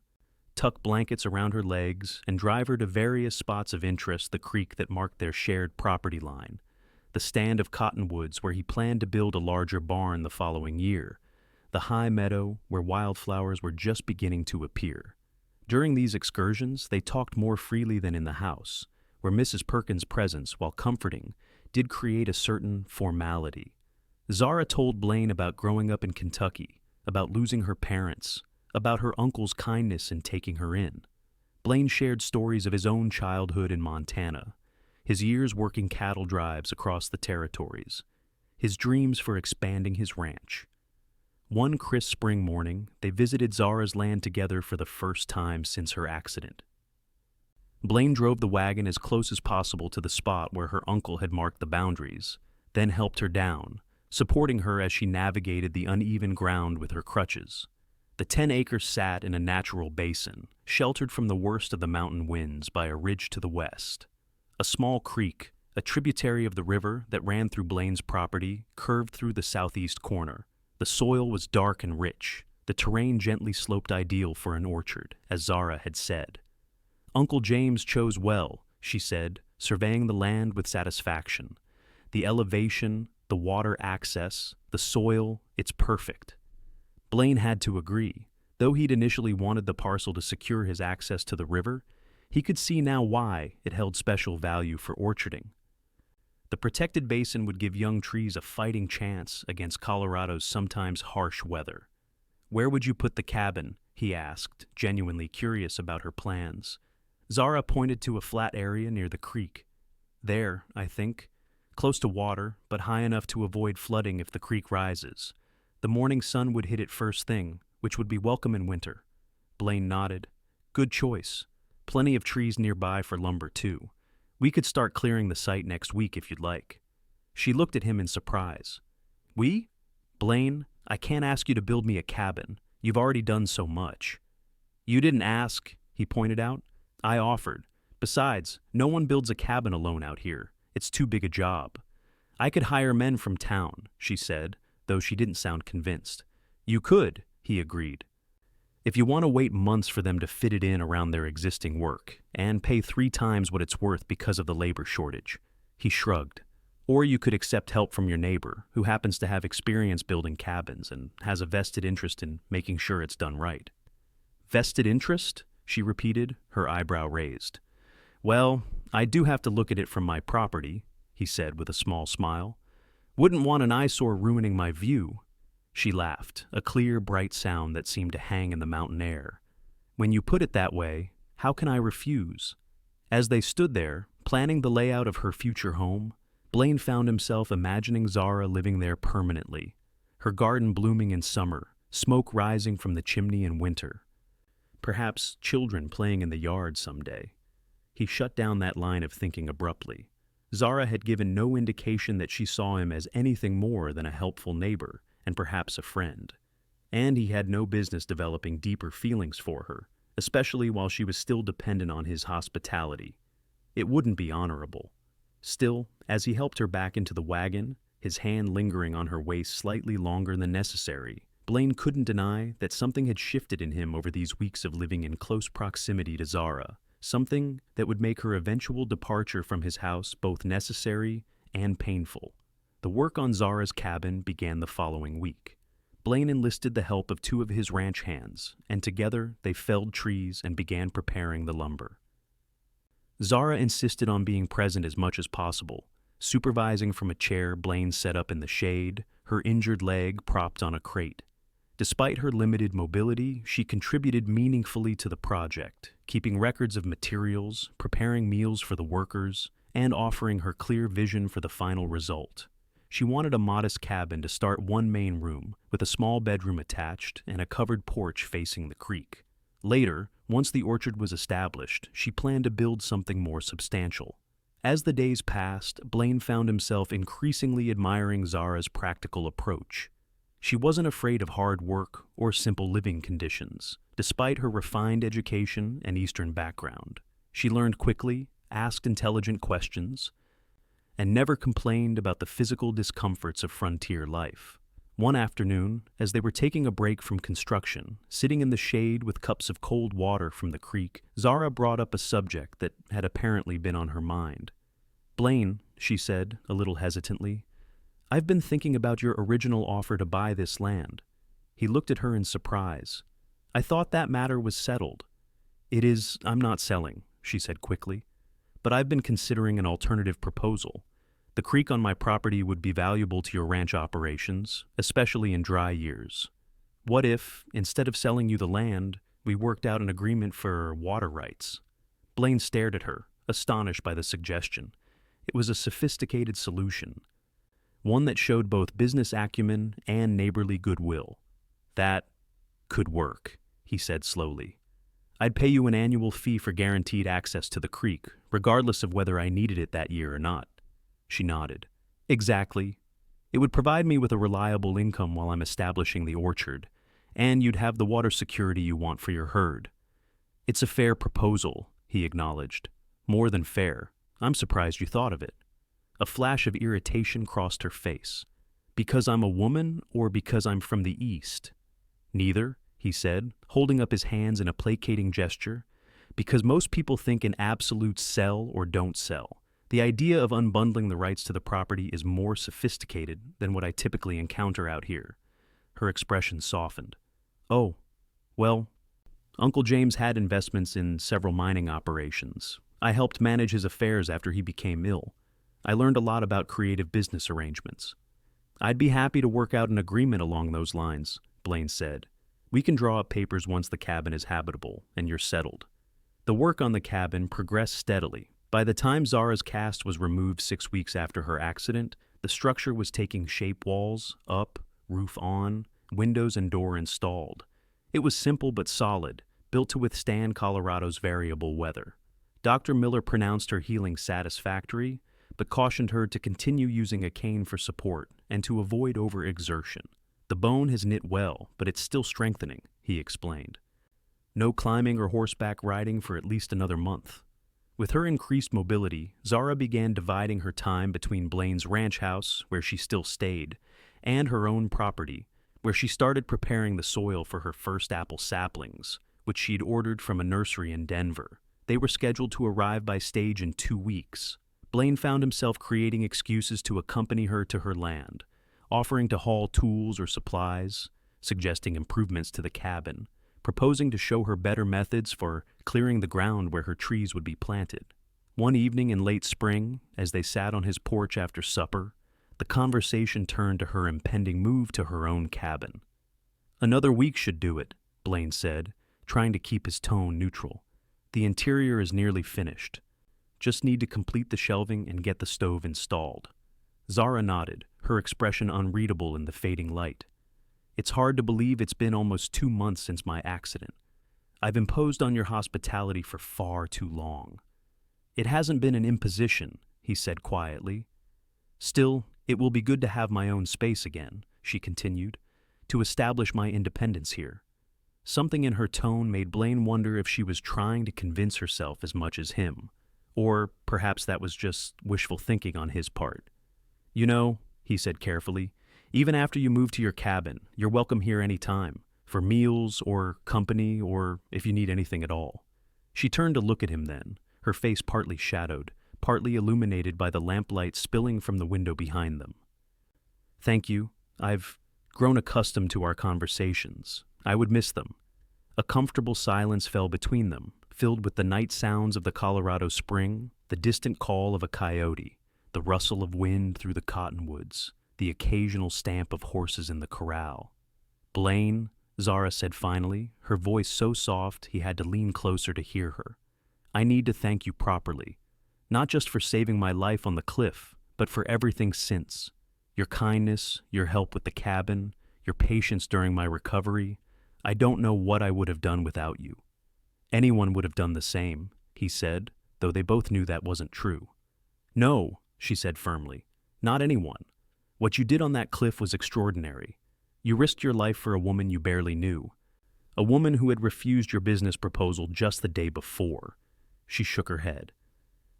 tuck blankets around her legs, and drive her to various spots of interest, the creek that marked their shared property line, the stand of cottonwoods where he planned to build a larger barn the following year, the high meadow where wildflowers were just beginning to appear. During these excursions, they talked more freely than in the house, where Mrs. Perkins' presence, while comforting, did create a certain formality. Zara told Blaine about growing up in Kentucky, about losing her parents, about her uncle's kindness in taking her in. Blaine shared stories of his own childhood in Montana, his years working cattle drives across the territories, his dreams for expanding his ranch. One crisp spring morning, they visited Zara's land together for the first time since her accident. Blaine drove the wagon as close as possible to the spot where her uncle had marked the boundaries, then helped her down, supporting her as she navigated the uneven ground with her crutches. The 10 acres sat in a natural basin, sheltered from the worst of the mountain winds by a ridge to the west. A small creek, a tributary of the river that ran through Blaine's property, curved through the southeast corner. The soil was dark and rich, the terrain gently sloped, ideal for an orchard, as Zara had said. Uncle James chose well, she said, surveying the land with satisfaction. The elevation, the water access, the soil, it's perfect. Blaine had to agree. Though he'd initially wanted the parcel to secure his access to the river, he could see now why it held special value for orcharding. The protected basin would give young trees a fighting chance against Colorado's sometimes harsh weather. Where would you put the cabin? He asked, genuinely curious about her plans. Zara pointed to a flat area near the creek. There, I think. Close to water, but high enough to avoid flooding if the creek rises. The morning sun would hit it first thing, which would be welcome in winter. Blaine nodded. Good choice. Plenty of trees nearby for lumber, too. We could start clearing the site next week if you'd like. She looked at him in surprise. We? Blaine, I can't ask you to build me a cabin. You've already done so much. You didn't ask, he pointed out. I offered. Besides, no one builds a cabin alone out here. It's too big a job. I could hire men from town, she said, though she didn't sound convinced. You could, he agreed. If you want to wait months for them to fit it in around their existing work, and pay 3 times what it's worth because of the labor shortage. He shrugged. Or you could accept help from your neighbor, who happens to have experience building cabins and has a vested interest in making sure it's done right. Vested interest? She repeated, her eyebrow raised. Well, I do have to look at it from my property, he said with a small smile. Wouldn't want an eyesore ruining my view. She laughed, a clear, bright sound that seemed to hang in the mountain air. When you put it that way, how can I refuse? As they stood there, planning the layout of her future home, Blaine found himself imagining Zara living there permanently, her garden blooming in summer, smoke rising from the chimney in winter. Perhaps children playing in the yard someday. He shut down that line of thinking abruptly. Zara had given no indication that she saw him as anything more than a helpful neighbor and perhaps a friend. And he had no business developing deeper feelings for her, especially while she was still dependent on his hospitality. It wouldn't be honorable. Still, as he helped her back into the wagon, his hand lingering on her waist slightly longer than necessary, Blaine couldn't deny that something had shifted in him over these weeks of living in close proximity to Zara, something that would make her eventual departure from his house both necessary and painful. The work on Zara's cabin began the following week. Blaine enlisted the help of 2 of his ranch hands, and together they felled trees and began preparing the lumber. Zara insisted on being present as much as possible, supervising from a chair Blaine set up in the shade, her injured leg propped on a crate. Despite her limited mobility, she contributed meaningfully to the project, keeping records of materials, preparing meals for the workers, and offering her clear vision for the final result. She wanted a modest cabin to start 1 main room, with a small bedroom attached and a covered porch facing the creek. Later, once the orchard was established, she planned to build something more substantial. As the days passed, Blaine found himself increasingly admiring Zara's practical approach. She wasn't afraid of hard work or simple living conditions, despite her refined education and Eastern background. She learned quickly, asked intelligent questions, and never complained about the physical discomforts of frontier life. One afternoon, as they were taking a break from construction, sitting in the shade with cups of cold water from the creek, Zara brought up a subject that had apparently been on her mind. Blaine, she said, a little hesitantly, I've been thinking about your original offer to buy this land. He looked at her in surprise. I thought that matter was settled. It is, I'm not selling, she said quickly, but I've been considering an alternative proposal. The creek on my property would be valuable to your ranch operations, especially in dry years. What if, instead of selling you the land, we worked out an agreement for water rights? Blaine stared at her, astonished by the suggestion. It was a sophisticated solution, one that showed both business acumen and neighborly goodwill. That could work, he said slowly. I'd pay you an annual fee for guaranteed access to the creek, regardless of whether I needed it that year or not. She nodded. Exactly. It would provide me with a reliable income while I'm establishing the orchard, and you'd have the water security you want for your herd. It's a fair proposal, he acknowledged. More than fair. I'm surprised you thought of it. A flash of irritation crossed her face. Because I'm a woman or because I'm from the East? Neither, he said, holding up his hands in a placating gesture. Because most people think in absolute sell or don't sell. The idea of unbundling the rights to the property is more sophisticated than what I typically encounter out here. Her expression softened. Oh, well, Uncle James had investments in several mining operations. I helped manage his affairs after he became ill. I learned a lot about creative business arrangements. I'd be happy to work out an agreement along those lines, Blaine said. We can draw up papers once the cabin is habitable and you're settled. The work on the cabin progressed steadily. By the time Zara's cast was removed 6 weeks after her accident, the structure was taking shape: walls up, roof on, windows and door installed. It was simple but solid, built to withstand Colorado's variable weather. Dr. Miller pronounced her healing satisfactory, but cautioned her to continue using a cane for support and to avoid overexertion. The bone has knit well, but it's still strengthening, he explained. No climbing or horseback riding for at least another month. With her increased mobility, Zara began dividing her time between Blaine's ranch house, where she still stayed, and her own property, where she started preparing the soil for her first apple saplings, which she'd ordered from a nursery in Denver. They were scheduled to arrive by stage in 2 weeks. Blaine found himself creating excuses to accompany her to her land, offering to haul tools or supplies, suggesting improvements to the cabin, proposing to show her better methods for clearing the ground where her trees would be planted. One evening in late spring, as they sat on his porch after supper, the conversation turned to her impending move to her own cabin. "Another week should do it," Blaine said, trying to keep his tone neutral. "The interior is nearly finished. Just need to complete the shelving and get the stove installed." Zara nodded, her expression unreadable in the fading light. "It's hard to believe it's been almost 2 months since my accident. I've imposed on your hospitality for far too long." "It hasn't been an imposition," he said quietly. "Still, it will be good to have my own space again," she continued, "to establish my independence here." Something in her tone made Blaine wonder if she was trying to convince herself as much as him, or perhaps that was just wishful thinking on his part. "You know," he said carefully, "even after you move to your cabin, you're welcome here any time, for meals or company or if you need anything at all." She turned to look at him then, her face partly shadowed, partly illuminated by the lamplight spilling from the window behind them. "Thank you. I've grown accustomed to our conversations. I would miss them." A comfortable silence fell between them, filled with the night sounds of the Colorado spring, the distant call of a coyote, the rustle of wind through the cottonwoods, the occasional stamp of horses in the corral. "Blaine," Zara said finally, her voice so soft he had to lean closer to hear her, "I need to thank you properly. Not just for saving my life on the cliff, but for everything since. Your kindness, your help with the cabin, your patience during my recovery. I don't know what I would have done without you." "Anyone would have done the same," he said, though they both knew that wasn't true. "No," she said firmly, "not anyone. What you did on that cliff was extraordinary. You risked your life for a woman you barely knew, a woman who had refused your business proposal just the day before." She shook her head.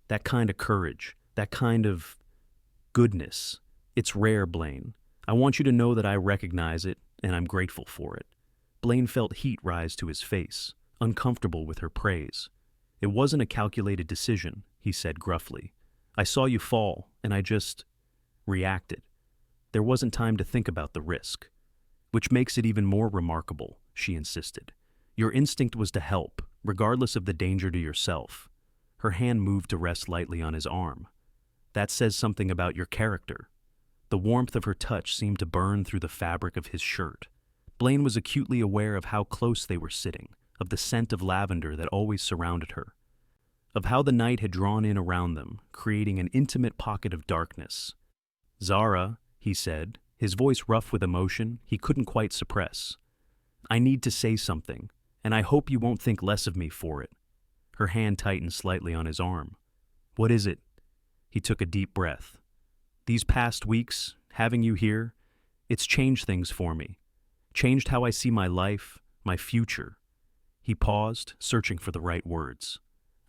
"That kind of courage, that kind of goodness, it's rare, Blaine. I want you to know that I recognize it, and I'm grateful for it." Blaine felt heat rise to his face, uncomfortable with her praise. "It wasn't a calculated decision," he said gruffly. "I saw you fall, and I just reacted. There wasn't time to think about the risk." "Which makes it even more remarkable," she insisted. "Your instinct was to help, regardless of the danger to yourself." Her hand moved to rest lightly on his arm. "That says something about your character." The warmth of her touch seemed to burn through the fabric of his shirt. Blaine was acutely aware of how close they were sitting, of the scent of lavender that always surrounded her, of how the night had drawn in around them, creating an intimate pocket of darkness. "Zara," he said, his voice rough with emotion he couldn't quite suppress, "I need to say something, and I hope you won't think less of me for it." Her hand tightened slightly on his arm. "What is it?" He took a deep breath. "These past weeks, having you here, it's changed things for me. Changed how I see my life, my future." He paused, searching for the right words.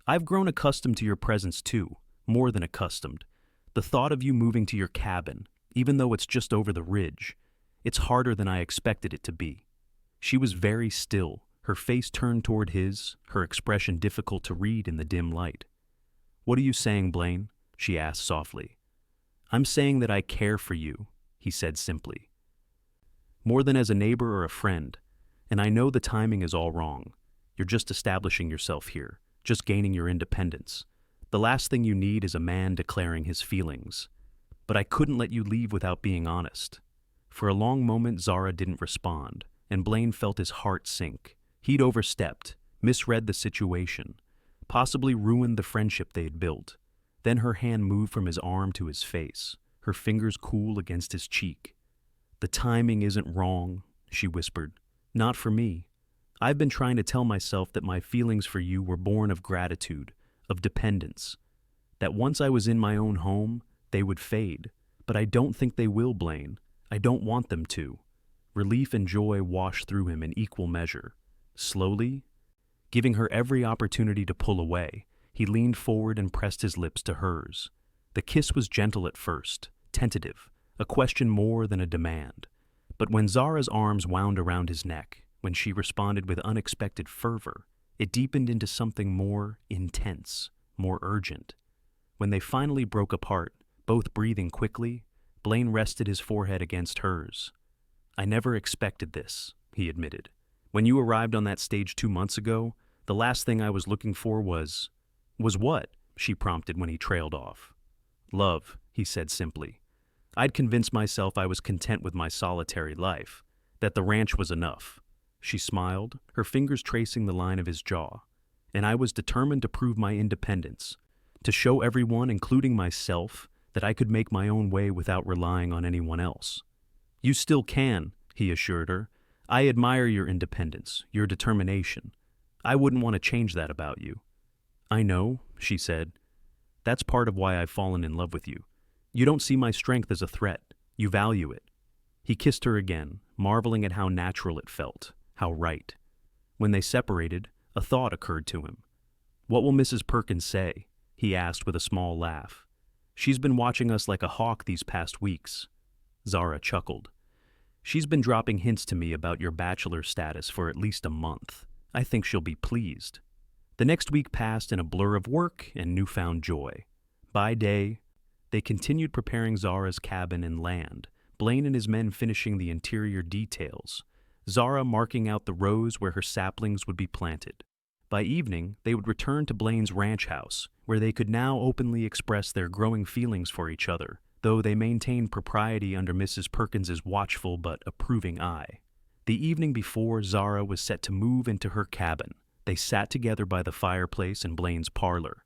"I've grown accustomed to your presence too, more than accustomed. The thought of you moving to your cabin, even though it's just over the ridge, it's harder than I expected it to be." She was very still, her face turned toward his, her expression difficult to read in the dim light. "What are you saying, Blaine?" she asked softly. "I'm saying that I care for you," he said simply. "More than as a neighbor or a friend, and I know the timing is all wrong. You're just establishing yourself here, just gaining your independence. The last thing you need is a man declaring his feelings. But I couldn't let you leave without being honest." For a long moment Zara didn't respond, and Blaine felt his heart sink. He'd overstepped, misread the situation, possibly ruined the friendship they had built. Then her hand moved from his arm to his face, her fingers cool against his cheek. "The timing isn't wrong," she whispered. "Not for me. I've been trying to tell myself that my feelings for you were born of gratitude, of dependence. That once I was in my own home, they would fade. But I don't think they will, Blaine. I don't want them to. Relief and joy washed through him in equal measure. Slowly, giving her every opportunity to pull away, he leaned forward and pressed his lips to hers. The kiss was gentle at first, tentative, a question more than a demand. But when Zara's arms wound around his neck, when she responded with unexpected fervor, it deepened into something more intense, more urgent. When they finally broke apart, both breathing quickly, Blaine rested his forehead against hers. "I never expected this," he admitted. "When you arrived on that stage 2 months ago, the last thing I was looking for was..." "Was what?" she prompted when he trailed off. "Love," he said simply. "I'd convinced myself I was content with my solitary life, that the ranch was enough." She smiled, her fingers tracing the line of his jaw. "And I was determined to prove my independence, to show everyone, including myself, that I could make my own way without relying on anyone else." "You still can," he assured her. "I admire your independence, your determination. I wouldn't want to change that about you." "I know," she said. "That's part of why I've fallen in love with you. You don't see my strength as a threat. You value it." He kissed her again, marveling at how natural it felt, how right. When they separated, a thought occurred to him. "What will Mrs. Perkins say?" he asked with a small laugh. "She's been watching us like a hawk these past weeks." Zara chuckled. "She's been dropping hints to me about your bachelor status for at least a month. I think she'll be pleased." The next week passed in a blur of work and newfound joy. By day, they continued preparing Zara's cabin and land, Blaine and his men finishing the interior details, Zara marking out the rows where her saplings would be planted. By evening, they would return to Blaine's ranch house, where they could now openly express their growing feelings for each other, though they maintained propriety under Mrs. Perkins's watchful but approving eye. The evening before Zara was set to move into her cabin, they sat together by the fireplace in Blaine's parlor.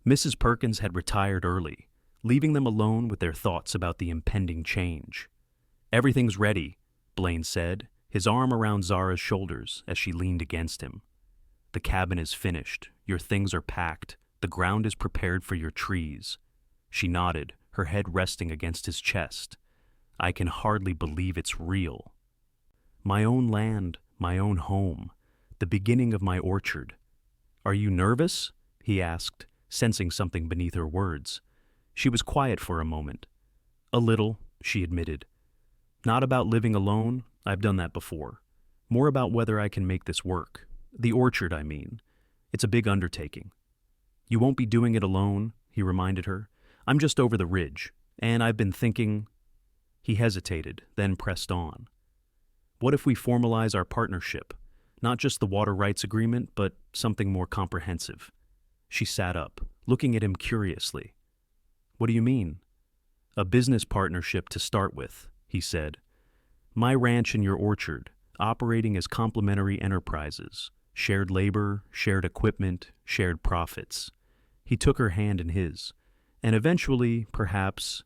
Mrs. Perkins had retired early, leaving them alone with their thoughts about the impending change. "Everything's ready," Blaine said, his arm around Zara's shoulders as she leaned against him. "The cabin is finished, your things are packed, the ground is prepared for your trees." She nodded, her head resting against his chest. "I can hardly believe it's real. My own land, my own home, the beginning of my orchard." "Are you nervous?" he asked, sensing something beneath her words. She was quiet for a moment. "A little," she admitted. "Not about living alone, I've done that before. More about whether I can make this work. The orchard, I mean. It's a big undertaking." "You won't be doing it alone," he reminded her. "I'm just over the ridge, and I've been thinking..." He hesitated, then pressed on. "What if we formalize our partnership? Not just the water rights agreement, but something more comprehensive." She sat up, looking at him curiously. "What do you mean?" "A business partnership to start with," he said. "My ranch and your orchard, operating as complementary enterprises. Shared labor, shared equipment, shared profits." He took her hand in his. "And eventually, perhaps,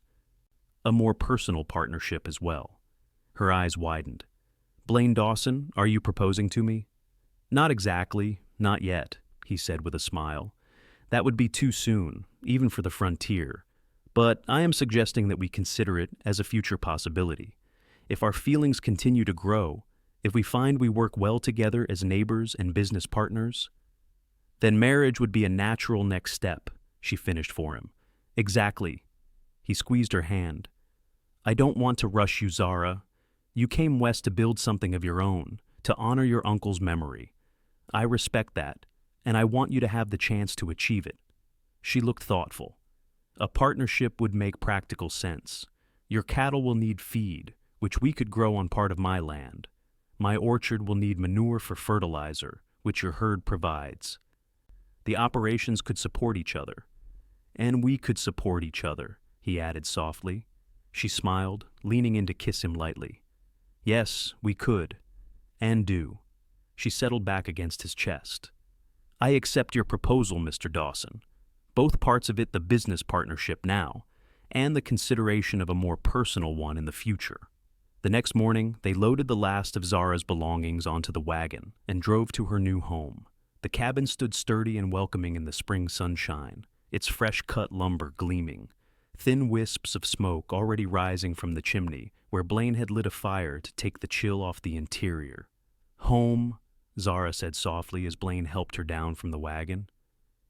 a more personal partnership as well." Her eyes widened. "Blaine Dawson, are you proposing to me?" "Not exactly, not yet," he said with a smile. "That would be too soon, even for the frontier. But I am suggesting that we consider it as a future possibility. If our feelings continue to grow, if we find we work well together as neighbors and business partners, then marriage would be a natural next step," she finished for him. "Exactly." He squeezed her hand. "I don't want to rush you, Zara. You came west to build something of your own, to honor your uncle's memory. I respect that, and I want you to have the chance to achieve it." She looked thoughtful. "A partnership would make practical sense. Your cattle will need feed, which we could grow on part of my land. My orchard will need manure for fertilizer, which your herd provides. The operations could support each other. And we could support each other," he added softly. She smiled, leaning in to kiss him lightly. "Yes, we could. And do." She settled back against his chest. "I accept your proposal, Mr. Dawson. Both parts of it, the business partnership now, and the consideration of a more personal one in the future." The next morning, they loaded the last of Zara's belongings onto the wagon and drove to her new home. The cabin stood sturdy and welcoming in the spring sunshine, its fresh-cut lumber gleaming, thin wisps of smoke already rising from the chimney, where where Blaine had lit a fire to take the chill off the interior. "Home," Zara said softly as Blaine helped her down from the wagon.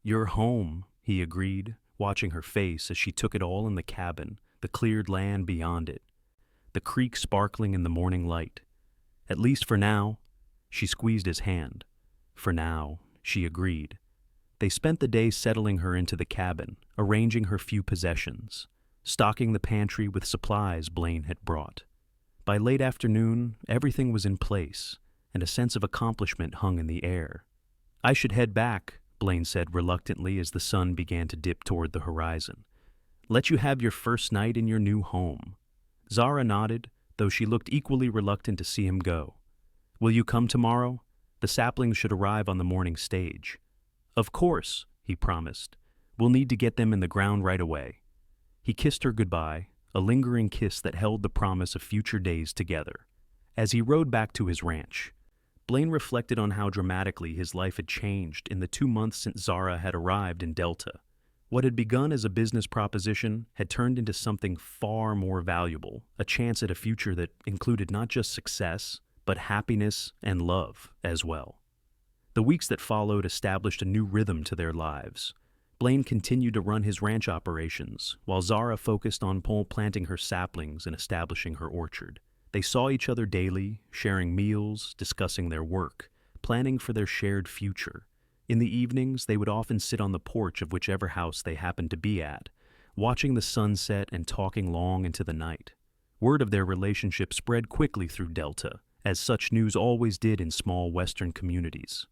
"You're home," he agreed, watching her face as she took it all in the cabin, the cleared land beyond it, the creek sparkling in the morning light. "At least for now." She squeezed his hand. "For now," she agreed. They spent the day settling her into the cabin, arranging her few possessions, stocking the pantry with supplies Blaine had brought. By late afternoon, everything was in place, and a sense of accomplishment hung in the air. "I should head back," Blaine said reluctantly as the sun began to dip toward the horizon. "Let you have your first night in your new home." Zara nodded, though she looked equally reluctant to see him go. "Will you come tomorrow? The saplings should arrive on the morning stage." "Of course," he promised. "We'll need to get them in the ground right away." He kissed her goodbye, a lingering kiss that held the promise of future days together. As he rode back to his ranch, Blaine reflected on how dramatically his life had changed in the 2 months since Zara had arrived in Delta. What had begun as a business proposition had turned into something far more valuable, a chance at a future that included not just success, but happiness and love as well. The weeks that followed established a new rhythm to their lives. Blaine continued to run his ranch operations, while Zara focused on planting her saplings and establishing her orchard. They saw each other daily, sharing meals, discussing their work, planning for their shared future. In the evenings, they would often sit on the porch of whichever house they happened to be at, watching the sunset and talking long into the night. Word of their relationship spread quickly through Delta, as such news always did in small western communities.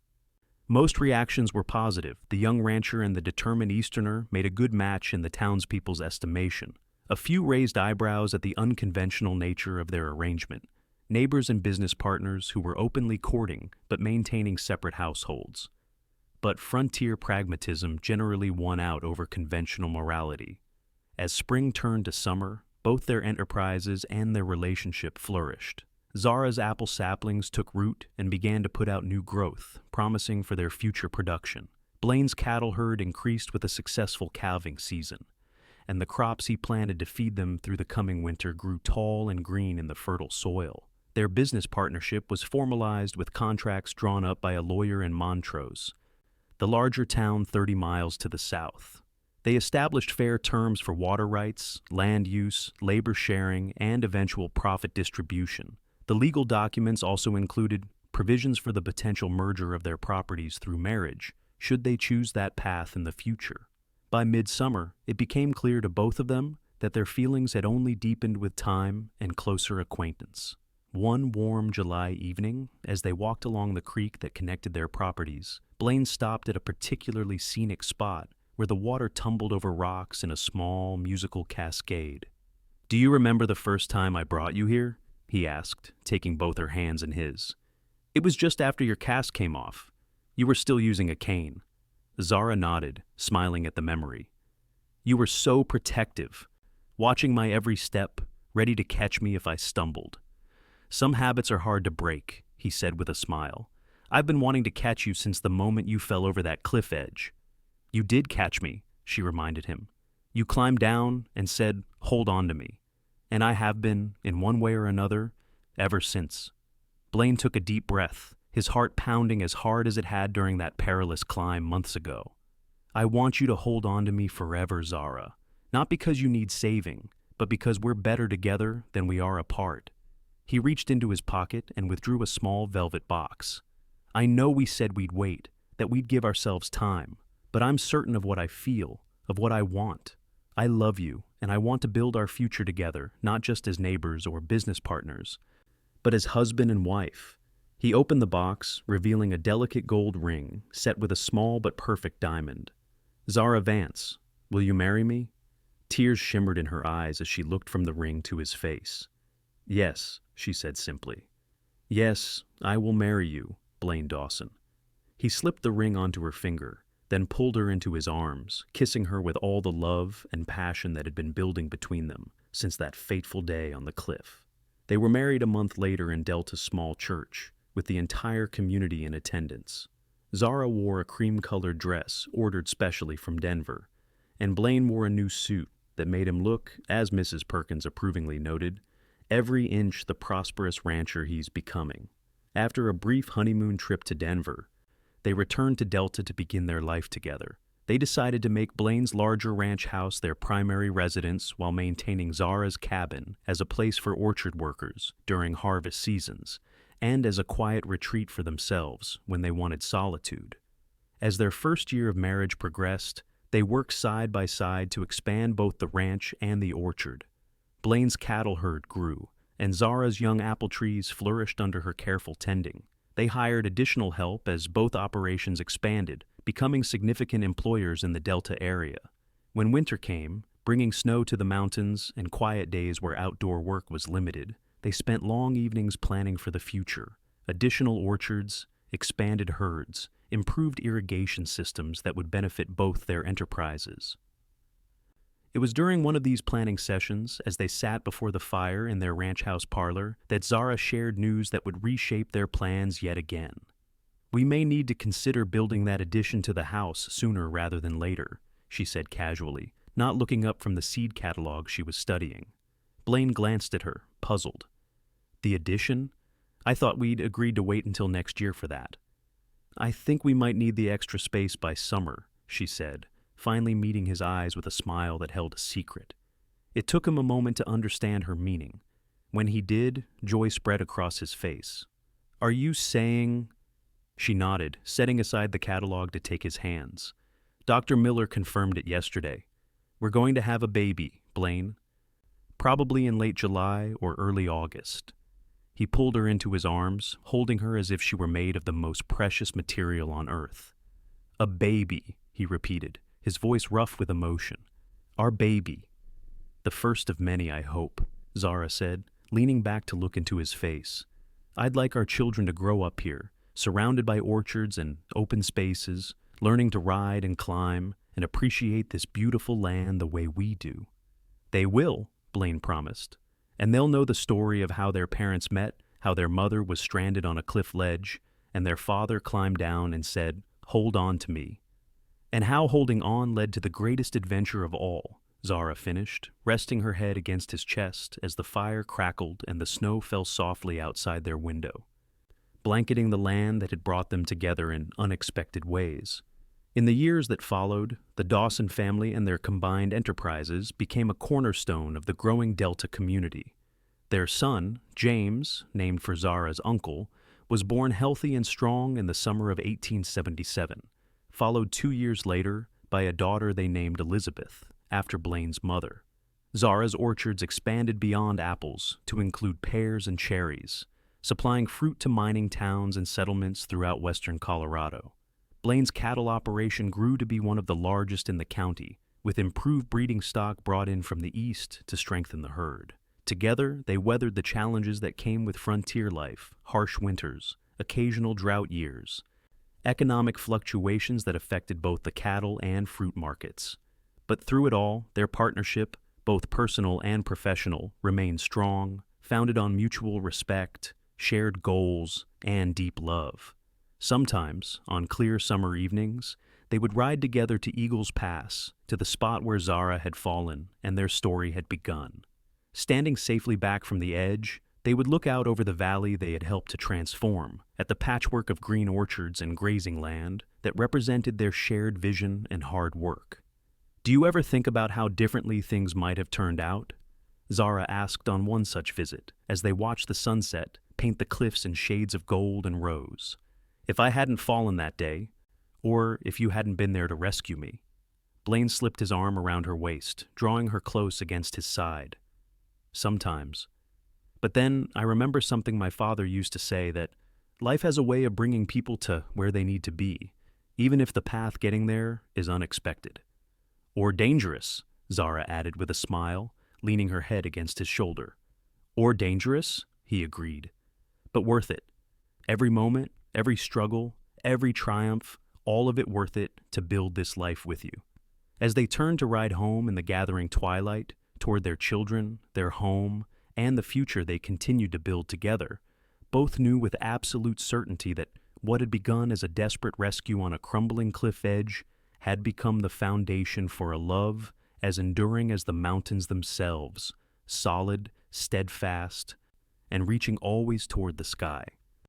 Most reactions were positive. The young rancher and the determined Easterner made a good match in the townspeople's estimation. A few raised eyebrows at the unconventional nature of their arrangement. Neighbors and business partners who were openly courting but maintaining separate households. But frontier pragmatism generally won out over conventional morality. As spring turned to summer, both their enterprises and their relationship flourished. Zara's apple saplings took root and began to put out new growth, promising for their future production. Blaine's cattle herd increased with a successful calving season, and the crops he planted to feed them through the coming winter grew tall and green in the fertile soil. Their business partnership was formalized with contracts drawn up by a lawyer in Montrose, the larger town 30 miles to the south. They established fair terms for water rights, land use, labor sharing, and eventual profit distribution. The legal documents also included provisions for the potential merger of their properties through marriage, should they choose that path in the future. By midsummer, it became clear to both of them that their feelings had only deepened with time and closer acquaintance. One warm July evening, as they walked along the creek that connected their properties, Blaine stopped at a particularly scenic spot where the water tumbled over rocks in a small, musical cascade. "Do you remember the first time I brought you here?" he asked, taking both her hands in his. "It was just after your cast came off. You were still using a cane." Zara nodded, smiling at the memory. "You were so protective, watching my every step, ready to catch me if I stumbled. Some habits are hard to break," he said with a smile. "I've been wanting to catch you since the moment you fell over that cliff edge." "You did catch me," she reminded him. "You climbed down and said, 'Hold on to me.' And I have been, in one way or another, ever since." Blaine took a deep breath, his heart pounding as hard as it had during that perilous climb months ago. "I want you to hold on to me forever, Zara. Not because you need saving, but because we're better together than we are apart." He reached into his pocket and withdrew a small velvet box. "I know we said we'd wait, that we'd give ourselves time, but I'm certain of what I feel, of what I want. I love you, and I want to build our future together, not just as neighbors or business partners, but as husband and wife." He opened the box, revealing a delicate gold ring set with a small but perfect diamond. "Zara Vance, will you marry me?" Tears shimmered in her eyes as she looked from the ring to his face. "Yes," she said simply. "Yes, I will marry you, Blaine Dawson." He slipped the ring onto her finger, then pulled her into his arms, kissing her with all the love and passion that had been building between them since that fateful day on the cliff. They were married a month later in Delta's small church, with the entire community in attendance. Zara wore a cream-colored dress ordered specially from Denver, and Blaine wore a new suit that made him look, as Mrs. Perkins approvingly noted, every inch the prosperous rancher he's becoming. After a brief honeymoon trip to Denver, they returned to Delta to begin their life together. They decided to make Blaine's larger ranch house their primary residence while maintaining Zara's cabin as a place for orchard workers during harvest seasons and as a quiet retreat for themselves when they wanted solitude. As their first year of marriage progressed, they worked side by side to expand both the ranch and the orchard. Blaine's cattle herd grew, and Zara's young apple trees flourished under her careful tending. They hired additional help as both operations expanded, becoming significant employers in the Delta area. When winter came, bringing snow to the mountains and quiet days where outdoor work was limited, they spent long evenings planning for the future: additional orchards, expanded herds, improved irrigation systems that would benefit both their enterprises. It was during one of these planning sessions, as they sat before the fire in their ranch house parlor, that Zara shared news that would reshape their plans yet again. "We may need to consider building that addition to the house sooner rather than later," she said casually, not looking up from the seed catalog she was studying. Blaine glanced at her, puzzled. "The addition? I thought we'd agreed to wait until next year for that." "I think we might need the extra space by summer," she said, finally meeting his eyes with a smile that held a secret. It took him a moment to understand her meaning. When he did, joy spread across his face. "Are you saying—" She nodded, setting aside the catalog to take his hands. "Dr. Miller confirmed it yesterday. We're going to have a baby, Blaine. Probably in late July or early August." He pulled her into his arms, holding her as if she were made of the most precious material on earth. "A baby," he repeated, his voice rough with emotion. "Our baby." "The first of many, I hope," Zara said, leaning back to look into his face. "I'd like our children to grow up here, surrounded by orchards and open spaces, learning to ride and climb and appreciate this beautiful land the way we do." "They will," Blaine promised. "And they'll know the story of how their parents met, how their mother was stranded on a cliff ledge, and their father climbed down and said, 'Hold on to me.' And how holding on led to the greatest adventure of all," Zara finished, resting her head against his chest as the fire crackled and the snow fell softly outside their window, blanketing the land that had brought them together in unexpected ways. In the years that followed, the Dawson family and their combined enterprises became a cornerstone of the growing Delta community. Their son, James, named for Zara's uncle, was born healthy and strong in the summer of 1877, followed 2 years later by a daughter they named Elizabeth, after Blaine's mother. Zara's orchards expanded beyond apples to include pears and cherries, supplying fruit to mining towns and settlements throughout western Colorado. Blaine's cattle operation grew to be one of the largest in the county, with improved breeding stock brought in from the east to strengthen the herd. Together, they weathered the challenges that came with frontier life: harsh winters, occasional drought years, economic fluctuations that affected both the cattle and fruit markets. But through it all, their partnership, both personal and professional, remained strong, founded on mutual respect, shared goals, and deep love. Sometimes, on clear summer evenings, they would ride together to Eagles Pass, to the spot where Zara had fallen and their story had begun. Standing safely back from the edge, they would look out over the valley they had helped to transform, at the patchwork of green orchards and grazing land that represented their shared vision and hard work. "Do you ever think about how differently things might have turned out?" Zara asked on one such visit, as they watched the sunset paint the cliffs in shades of gold and rose. "If I hadn't fallen that day, or if you hadn't been there to rescue me." Blaine slipped his arm around her waist, drawing her close against his side. "Sometimes. But then I remember something my father used to say, that life has a way of bringing people to where they need to be, even if the path getting there is unexpected." "Or dangerous," Zara added with a smile, leaning her head against his shoulder. "Or dangerous," he agreed. "But worth it. Every moment, every struggle, every triumph, all of it worth it to build this life with you." As they turned to ride home in the gathering twilight, toward their children, their home, and the future they continued to build together, both knew with absolute certainty that what had begun as a desperate rescue on a crumbling cliff edge had become the foundation for a love as enduring as the mountains themselves, solid, steadfast, and reaching always toward the sky.